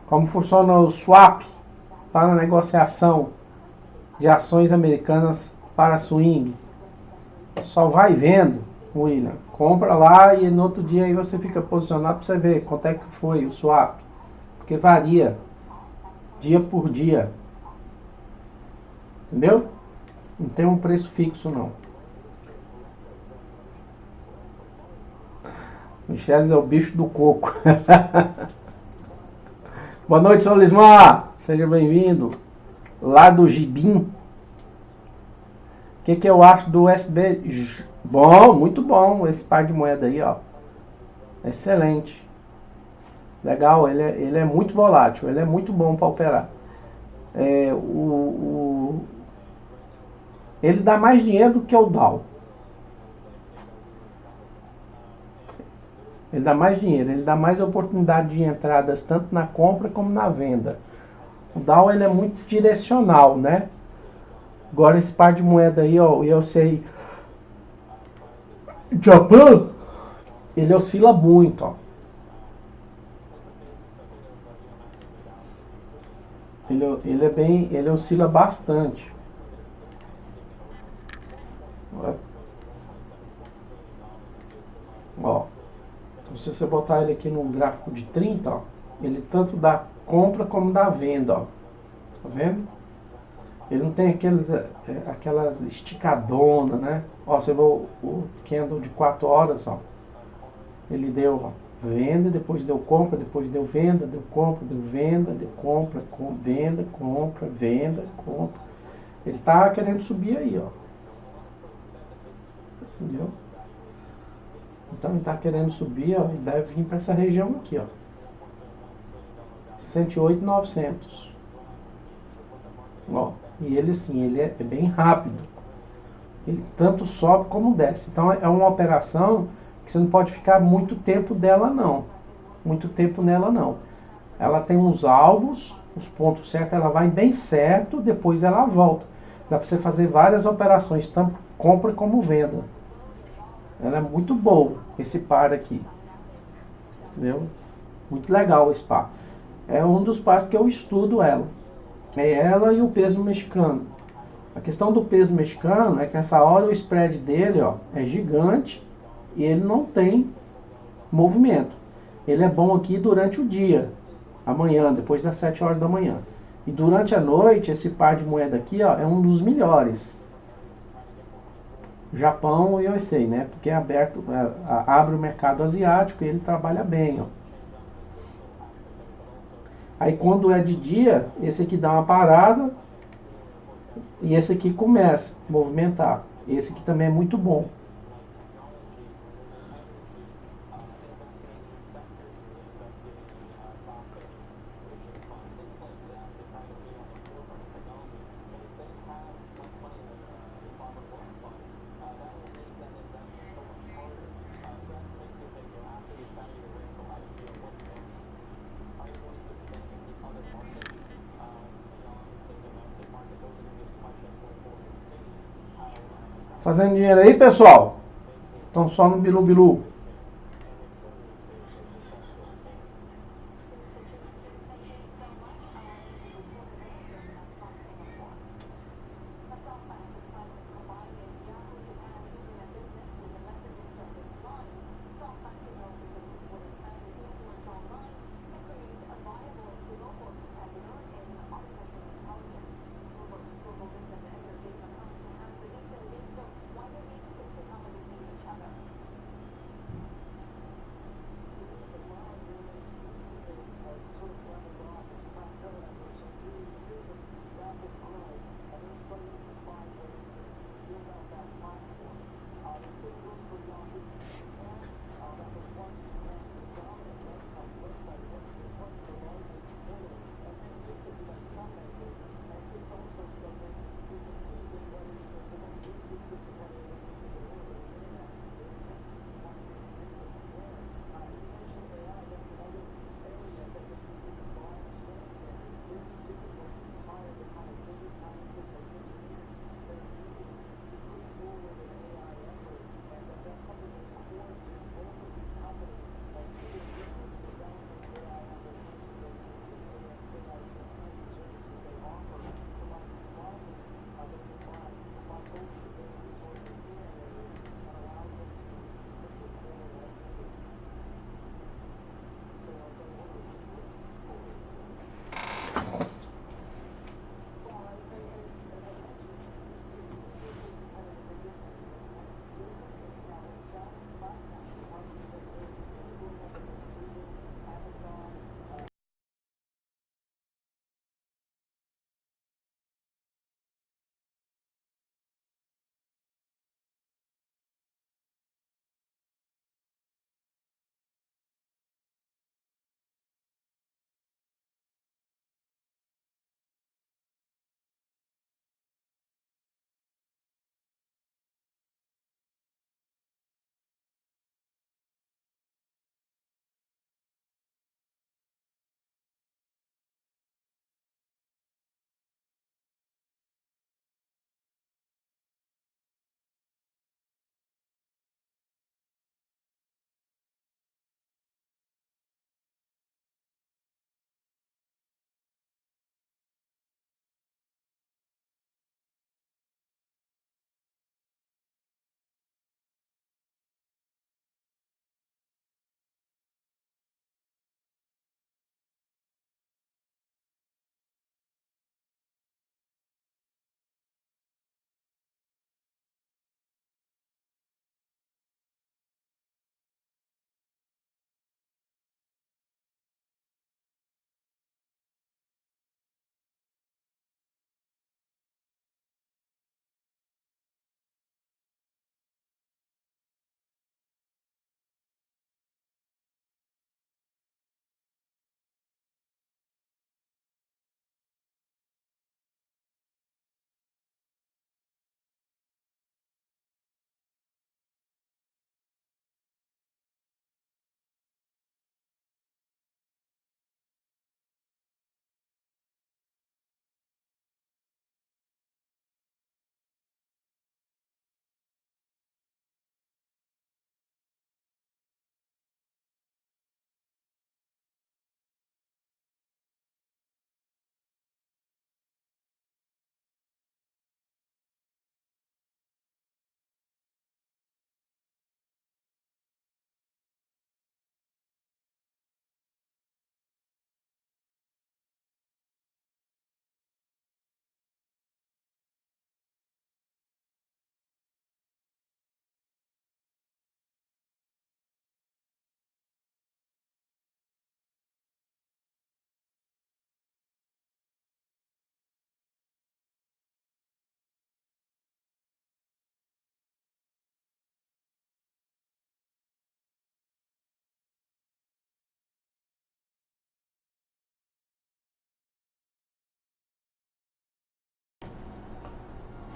Como funciona o swap para a negociação de ações americanas para swing? Só vai vendo, William. Compra lá e no outro dia aí você fica posicionado para você ver quanto é que foi o swap. Porque varia dia por dia. Entendeu? Não tem um preço fixo, não. Ixelles é o bicho do coco. Boa noite, Solismar. Seja bem-vindo. Lá do Gibim. O que eu acho do USD? Bom, muito bom esse par de moeda aí, ó. Excelente. Legal, ele é muito volátil, ele é muito bom para operar. Ele dá mais dinheiro do que o Dow. Ele dá mais dinheiro, ele dá mais oportunidade de entradas tanto na compra como na venda. O Dow ele é muito direcional, né? Agora esse par de moeda aí, ó, eu sei, Japão, ele oscila muito, ó. Ele oscila bastante. Ó. Então, se você botar ele aqui no gráfico de 30, ó, ele tanto dá compra como dá venda, ó. Tá vendo? Ele não tem aquelas esticadonas, né? Ó, você vê o candle de 4 horas, ó. Ele deu, ó, venda, depois deu compra, depois deu venda, deu compra, deu venda, deu compra, venda, compra, venda, compra. Ele tá querendo subir aí, ó. Entendeu? Então ele tá querendo subir, ó, e deve vir para essa região aqui, ó. 108,900. Ó, e ele sim, ele é bem rápido. Ele tanto sobe como desce. Então é uma operação que você não pode ficar muito tempo dela não. Muito tempo nela não. Ela tem uns alvos, os pontos certos, ela vai bem certo, depois ela volta. Dá para você fazer várias operações, tanto compra como venda. Ela é muito boa, esse par aqui. Entendeu? Muito legal esse par. É um dos pares que eu estudo ela. É ela e o peso mexicano. A questão do peso mexicano é que essa hora o spread dele, ó, é gigante e ele não tem movimento. Ele é bom aqui durante o dia, amanhã, depois das 7 horas da manhã. E durante a noite, esse par de moeda aqui, ó, é um dos melhores. Japão e USA, né? Porque é aberto, abre o mercado asiático e ele trabalha bem, ó. Aí quando é de dia, esse aqui dá uma parada e esse aqui começa a movimentar. Esse aqui também é muito bom. Fazendo dinheiro aí, pessoal? Estão só no Bilu Bilu.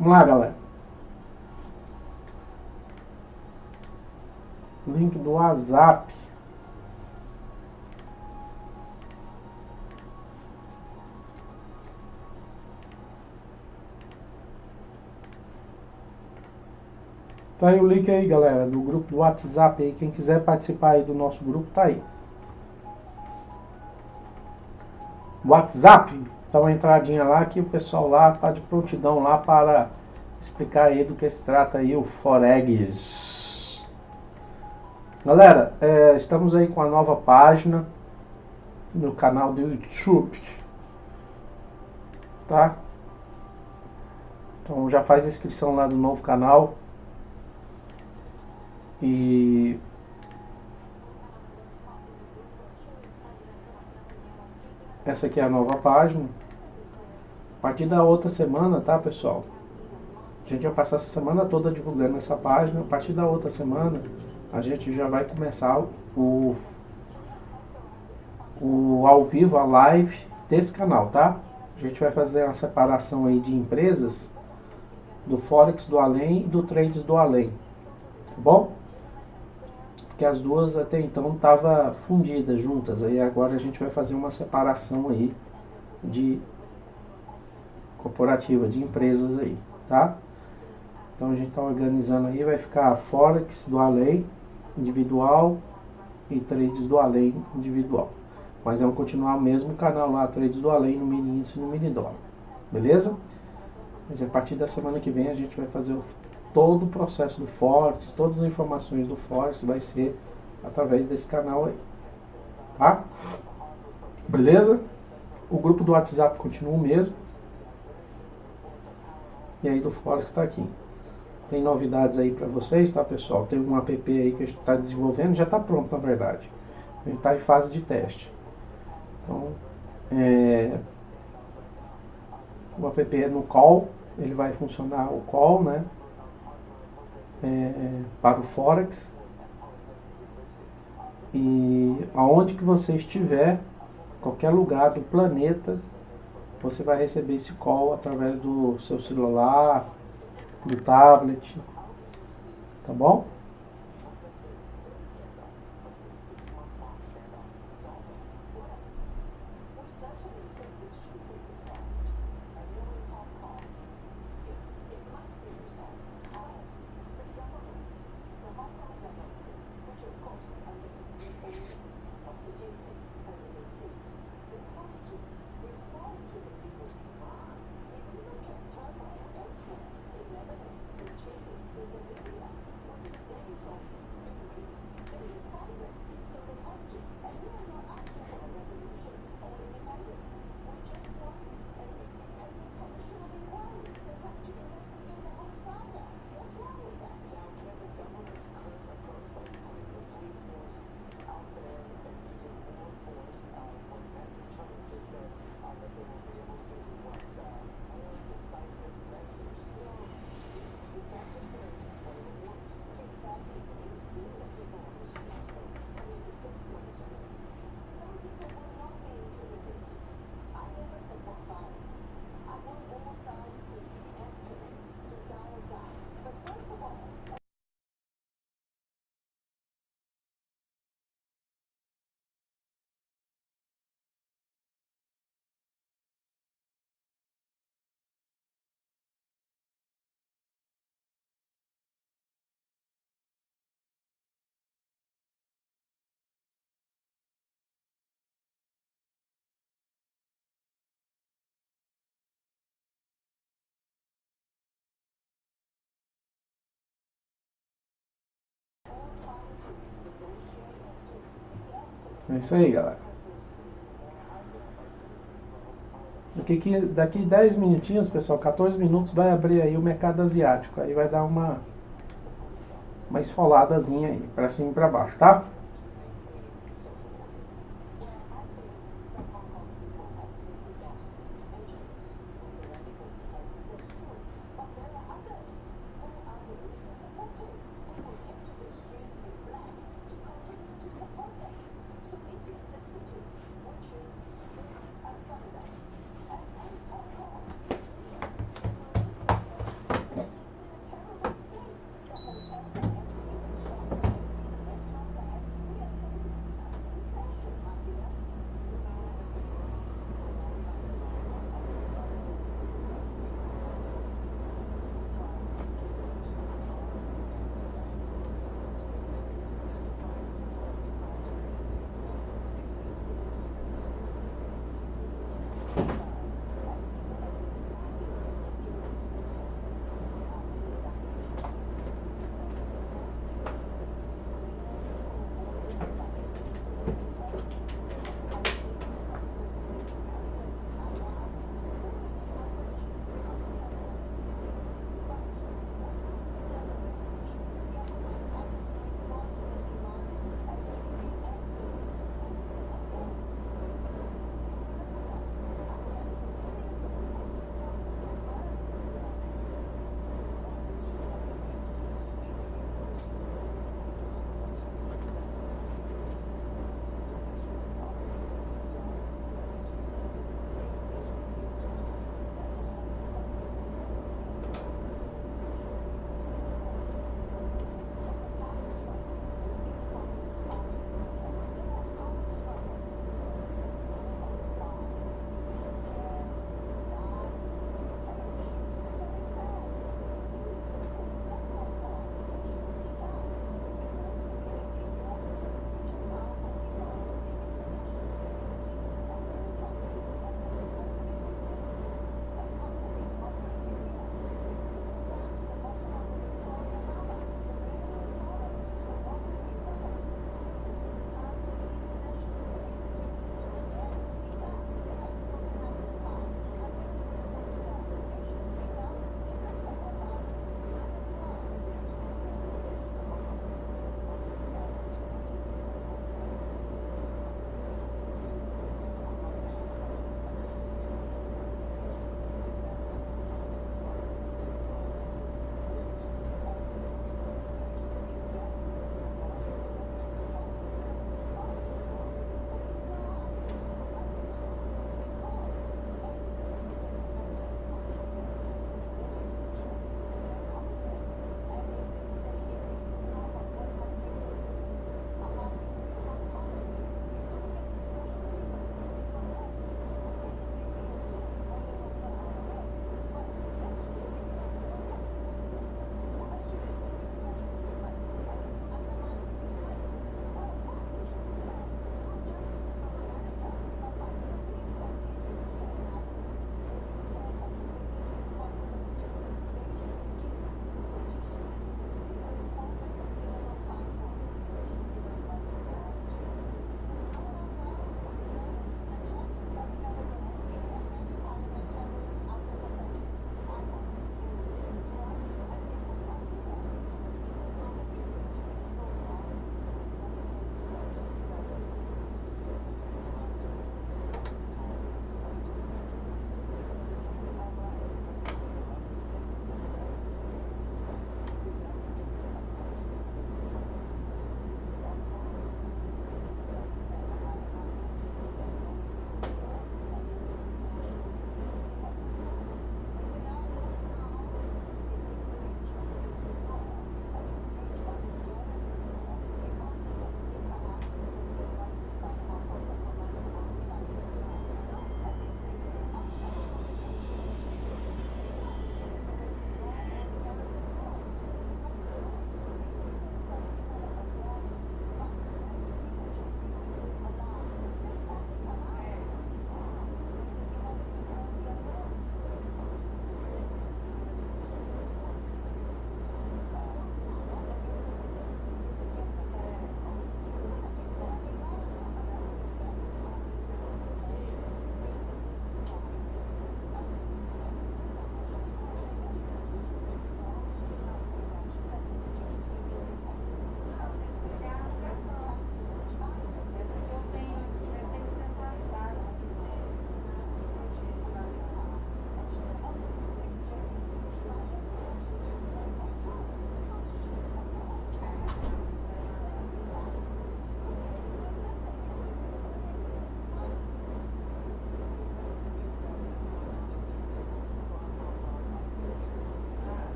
Vamos lá, galera. Link do WhatsApp. Tá aí o link aí, galera, do grupo do WhatsApp aí. Quem quiser participar aí do nosso grupo, tá aí. WhatsApp, dá uma entradinha lá que o pessoal lá tá de prontidão lá para explicar aí do que se trata aí o Forex. Galera, estamos aí com a nova página no canal do YouTube, tá? Então já faz a inscrição lá do novo canal. E essa aqui é a nova página. A partir da outra semana, tá, pessoal? A gente vai passar essa semana toda divulgando essa página. A partir da outra semana, a gente já vai começar o ao vivo, a live desse canal, tá? A gente vai fazer uma separação aí de empresas do Forex do além e do Trades do além, tá bom? Porque as duas até então estavam fundidas juntas, aí agora a gente vai fazer uma separação aí de corporativa, de empresas aí, tá? Então a gente está organizando aí, vai ficar Forex do além individual e Trades do além individual. Mas vamos continuar o mesmo canal lá, Trades do além no mini índice e no mini dólar, beleza? Mas a partir da semana que vem a gente vai fazer todo o processo do Forex, todas as informações do Forex vai ser através desse canal aí, tá? Beleza? O grupo do WhatsApp continua o mesmo. E aí do Forex está aqui. Tem novidades aí para vocês, tá, pessoal? Tem um app aí que a gente está desenvolvendo, já está pronto na verdade. A gente está em fase de teste. Então, o app é no call, ele vai funcionar o call, né? Para o Forex. E aonde que você estiver, qualquer lugar do planeta, você vai receber esse call através do seu celular, do tablet, tá bom? É isso aí, galera. Daqui 10 minutinhos, pessoal, 14 minutos, vai abrir aí o mercado asiático. Aí vai dar uma esfoladazinha aí, pra cima e pra baixo, tá?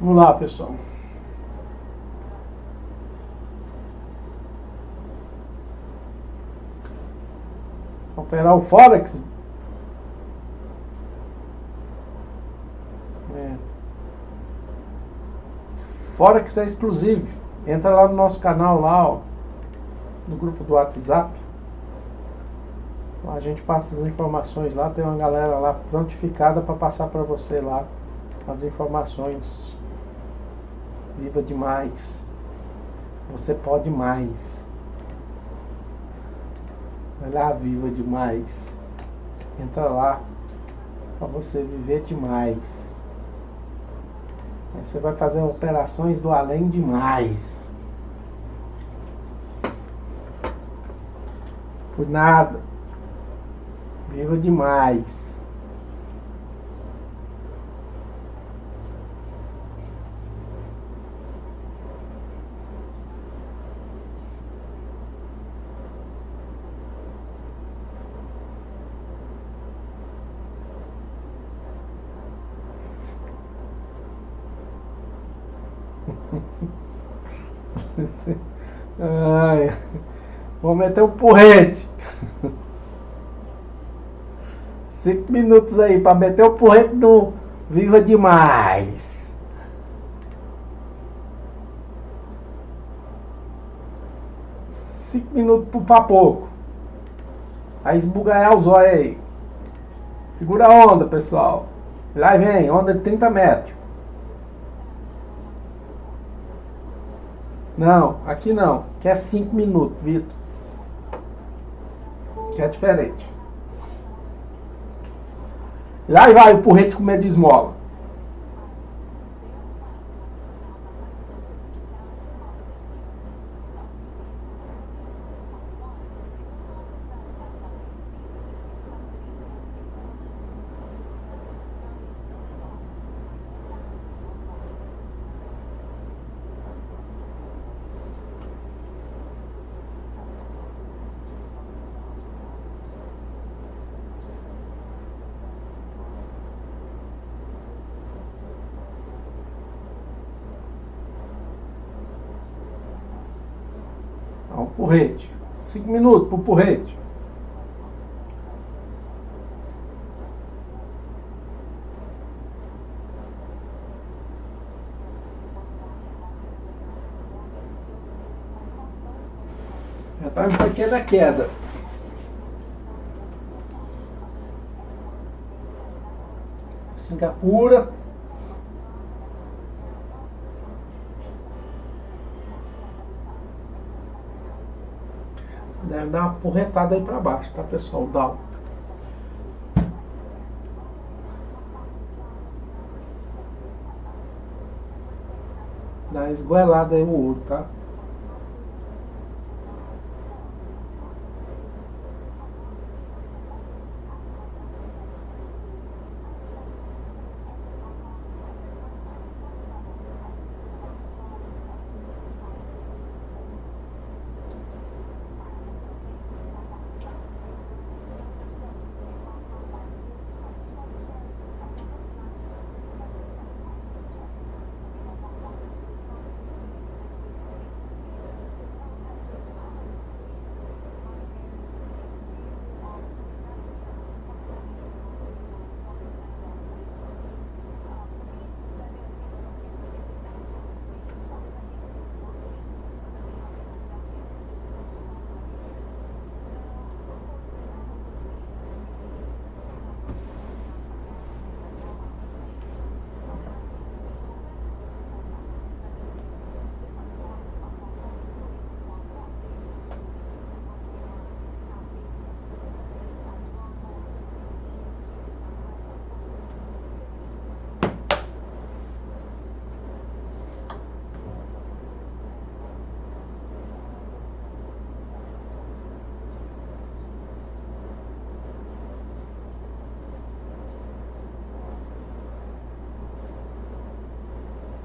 Vamos lá, pessoal. Operar o Forex. Forex é exclusivo. Entra lá no nosso canal, lá, ó, no grupo do WhatsApp. Lá a gente passa as informações lá. Tem uma galera lá prontificada para passar para você lá as informações. Viva demais. Você pode mais. Vai lá, viva demais. Entra lá para você viver demais. Aí você vai fazer operações do além demais. Por nada. Viva demais. Ai, vou meter o porrete. 5 minutos aí para meter o porrete no Viva Demais. Cinco minutos pra pouco. Aí esbugalhar os olhos aí. Segura a onda, pessoal. Lá vem, onda de 30 metros. Não, aqui não. Que é 5 minutos, Vitor. Que é diferente. Lá vai o porrete comer de esmola. Então, porrete. 5 minutos pro porrete. Já tá em pequena queda. Singapura. Deve dar uma porretada aí pra baixo, tá, pessoal? Dá. Dá uma esgoelada aí o ouro, tá?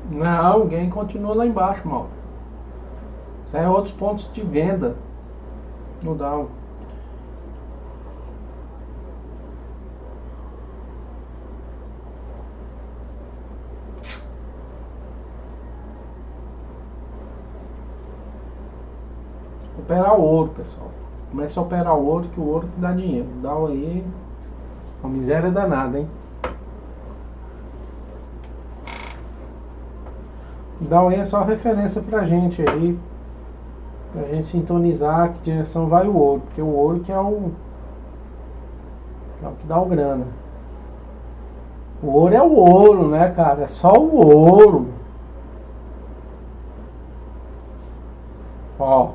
Não, alguém continua lá embaixo, mal. Isso é outros pontos de venda no Dow. operar ouro, pessoal. Começa a operar ouro, que o ouro que dá dinheiro. O Dow aí, uma miséria danada, hein? O Dow aí é só referência pra gente aí, pra gente sintonizar que direção vai o ouro, porque o ouro que é o que dá o grana. O ouro é o ouro, né, cara? É só o ouro. Ó,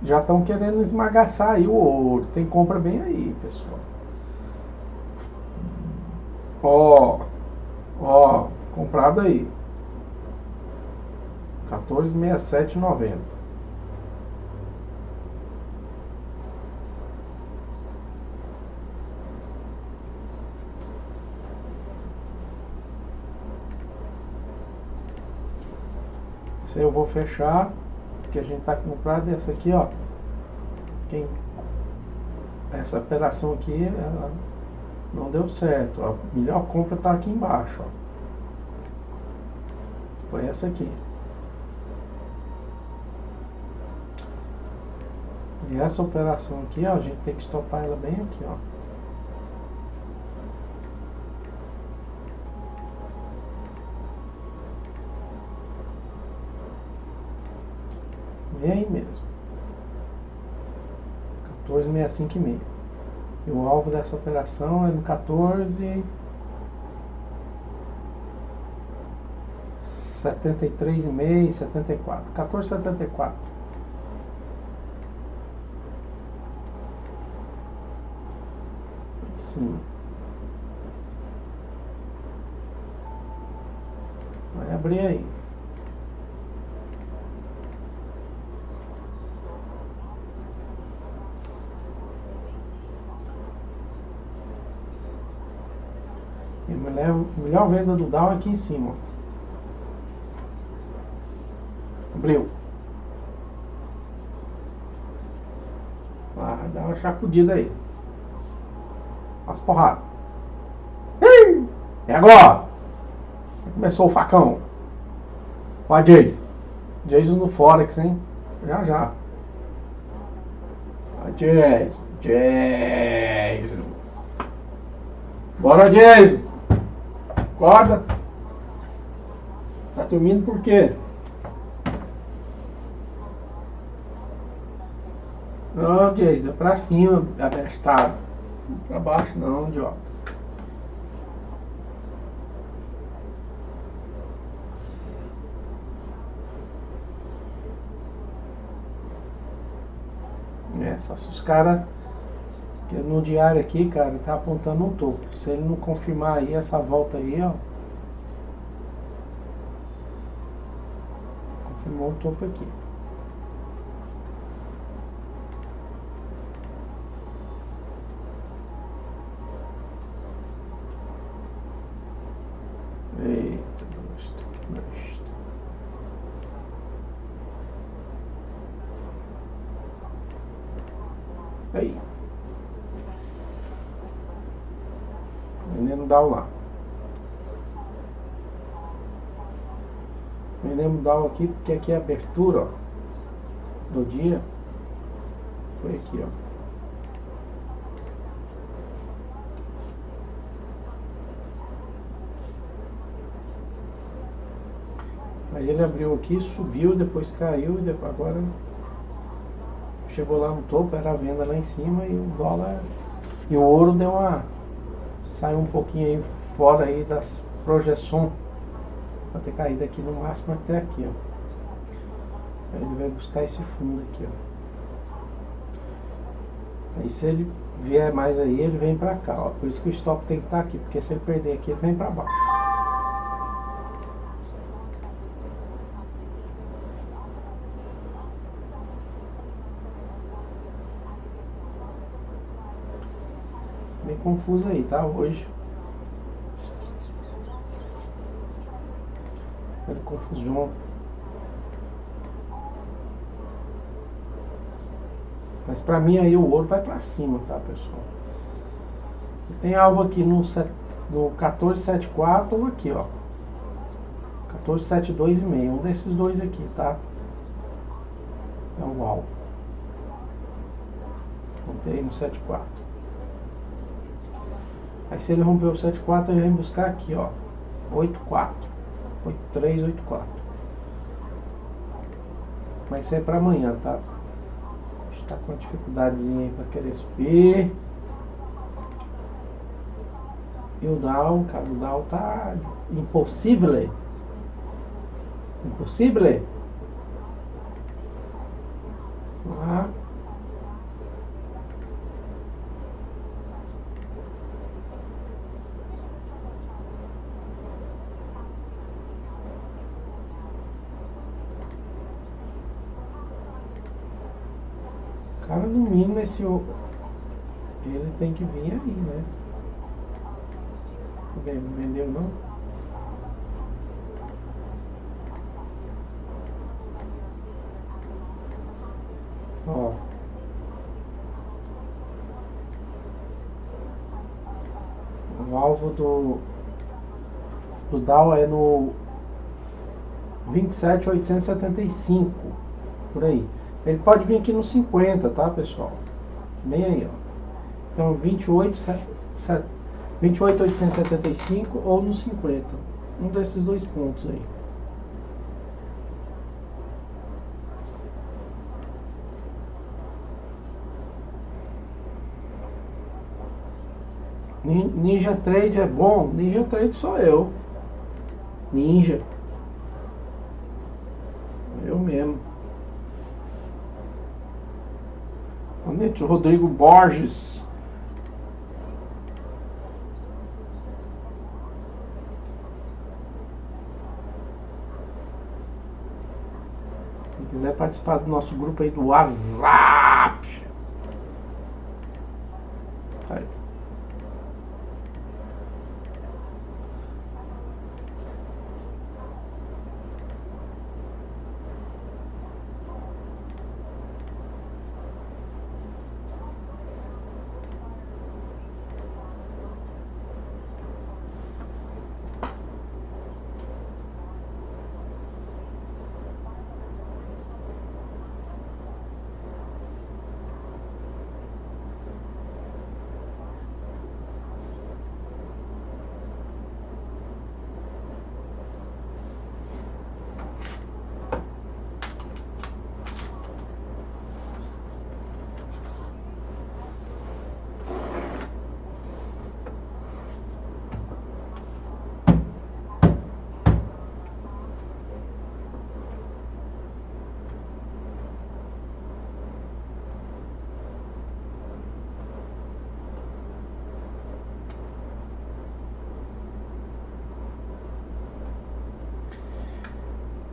já estão querendo esmagaçar aí o ouro. Tem compra bem aí, pessoal. Ó, comprado aí. 14,67,90. Esse aí eu vou fechar, que a gente tá comprado. Essa aqui, ó, essa operação aqui, ela não deu certo. A melhor compra tá aqui embaixo, ó. Foi essa aqui. E essa operação aqui, ó, a gente tem que estopar ela bem aqui, ó. Bem aí mesmo. 14,65,5. E o alvo dessa operação é no 14,73,5, 74. 14,74. Sim. Vai abrir aí. E melhor venda do Dow é aqui em cima. Abriu. Ah, dá uma sacudida aí. As porradas. E agora? Começou o facão. Ó a Jason. Jason no Forex, hein? Já. A Jason. Bora, Jason. Acorda. Tá dormindo por quê? Não, Jason, é pra cima, abestado. Não pra baixo não, idiota. Só se os caras, no diário aqui, cara, tá apontando um topo. Se ele não confirmar aí essa volta aí, ó, confirmou o topo aqui. Eita, basta. Aí. Vendendo Dow lá. Vendemos Dow aqui, porque aqui é a abertura, ó, do dia. Foi aqui, ó. Aí ele abriu aqui, subiu, depois caiu e depois, agora chegou lá no topo, era a venda lá em cima e o dólar e o ouro deu uma, saiu um pouquinho aí fora aí das projeções para ter caído aqui no máximo até aqui, ó. Aí ele vai buscar esse fundo aqui, ó. Aí se ele vier mais aí, ele vem para cá, ó. Por isso que o stop tem que estar aqui, porque se ele perder aqui, ele vem para baixo. Meio confuso aí, tá? Hoje. Olha confusão. Mas pra mim aí o ouro vai pra cima, tá, pessoal? E tem alvo aqui no 14,74 ou aqui, ó. 14,72,5. Um desses dois aqui, tá? É o alvo. Montei no 7,4. Aí se ele romper o 7,4, ele vem buscar aqui, ó, 8,4. 8,3, 8,4. Mas isso é para amanhã, tá? A gente tá com uma dificuldadezinha aí para querer subir. E o Dow, cara, o Dow tá impossível. Impossível. Ah. Cara, no mínimo esse ele tem que vir aí, né? Não vendeu não? Ó. O alvo do Dow é no 27.875, por aí. Ele pode vir aqui no 50, tá, pessoal? Bem aí, ó. Então 28.875 ou no 50. Um desses dois pontos aí. Ninja Trade é bom? Ninja Trade sou eu. Ninja. Eu mesmo. Boa noite, Rodrigo Borges. Quem quiser participar do nosso grupo aí do WhatsApp. Aí.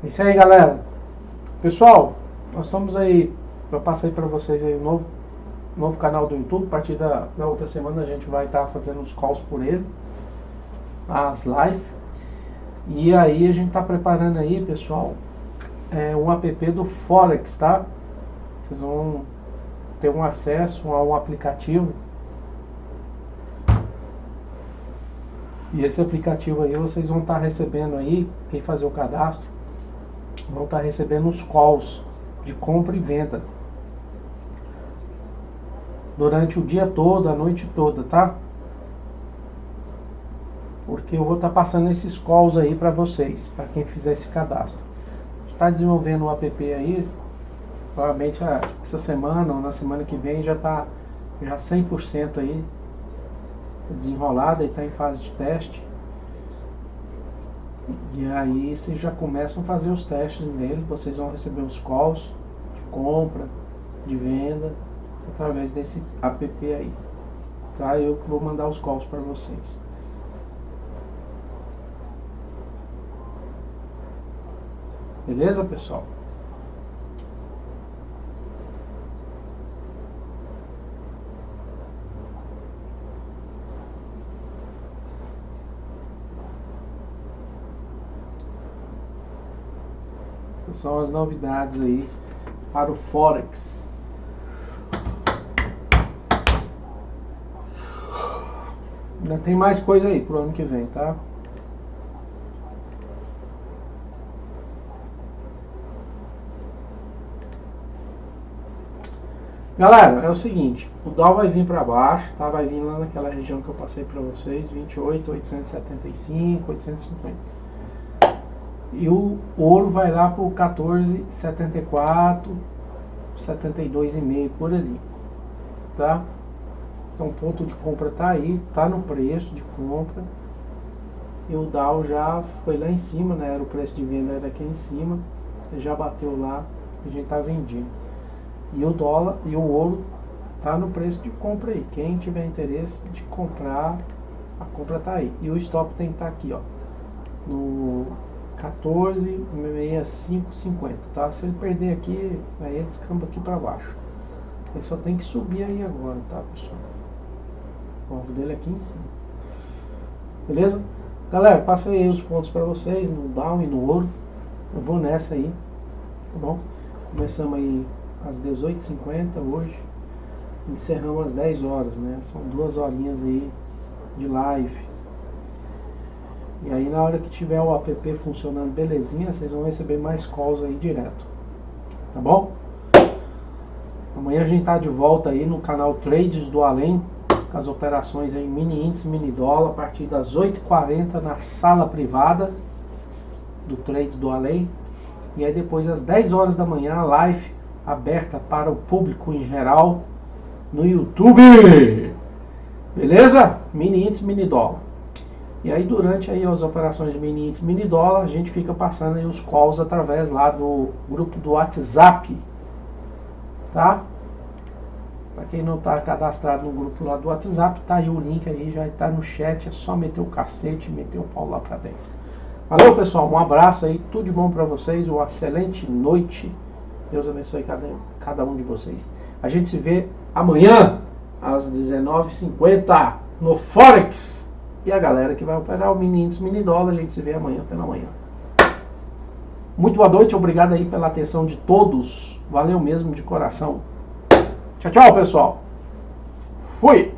É isso aí, galera. Pessoal, nós estamos aí, eu passei para vocês aí um novo canal do YouTube. A partir da outra semana a gente vai estar fazendo os calls por ele, as lives. E aí a gente está preparando aí, pessoal, um app do Forex, tá? Vocês vão ter um acesso ao aplicativo. E esse aplicativo aí vocês vão estar recebendo aí, quem fazer o cadastro, vão estar recebendo os calls de compra e venda durante o dia todo, a noite toda, tá? Porque eu vou estar passando esses calls aí para vocês, para quem fizer esse cadastro. Está desenvolvendo o app aí, provavelmente essa semana ou na semana que vem já está 100% aí desenrolado, e está em fase de teste. E aí vocês já começam a fazer os testes nele, vocês vão receber os calls de compra, de venda, através desse app aí. Tá? Eu que vou mandar os calls para vocês. Beleza, pessoal? Essas são as novidades aí para o Forex. Ainda tem mais coisa aí pro ano que vem, tá? Galera, é o seguinte, o Dow vai vir para baixo, tá? Vai vir lá naquela região que eu passei para vocês, 28, 875, 850. E o ouro vai lá para o 14,74, 72,5 por ali, tá? Então o ponto de compra tá aí, tá no preço de compra. E o Dow já foi lá em cima, né? Era o preço de venda era aqui em cima, já bateu lá, a gente tá vendendo. E o dólar e o ouro tá no preço de compra aí. Quem tiver interesse de comprar, a compra tá aí. E o stop tem que estar aqui, ó, no 14,6550, tá? Se ele perder aqui, aí ele descamba aqui para baixo. Ele só tem que subir aí agora, tá, pessoal? O alvo dele é aqui em cima. Beleza? Galera, passei aí os pontos para vocês no Dow e no ouro. Eu vou nessa aí, tá bom? Começamos aí às 18h50 hoje, encerramos às 10 horas, né? São 2 horinhas aí de live. E aí na hora que tiver o app funcionando belezinha, vocês vão receber mais calls aí direto, tá bom? Amanhã a gente tá de volta aí no canal Trades do Além, com as operações em mini índice, mini dólar, a partir das 8h40 na sala privada do Trades do Além. E aí depois às 10 horas da manhã, live aberta para o público em geral no YouTube. Beleza? Mini índice, mini dólar. E aí durante aí as operações de mini índice, mini dólar, a gente fica passando aí os calls através lá do grupo do WhatsApp. Tá? Para quem não está cadastrado no grupo lá do WhatsApp, tá aí o link aí, já está no chat, é só meter o cacete e meter o pau lá para dentro. Valeu, pessoal, um abraço aí, tudo de bom para vocês, uma excelente noite. Deus abençoe cada um de vocês. A gente se vê amanhã, às 19h50, no Forex. E a galera que vai operar o mini índice, mini dólar, a gente se vê amanhã pela manhã. Muito boa noite, obrigado aí pela atenção de todos. Valeu mesmo de coração. Tchau, tchau, pessoal. Fui!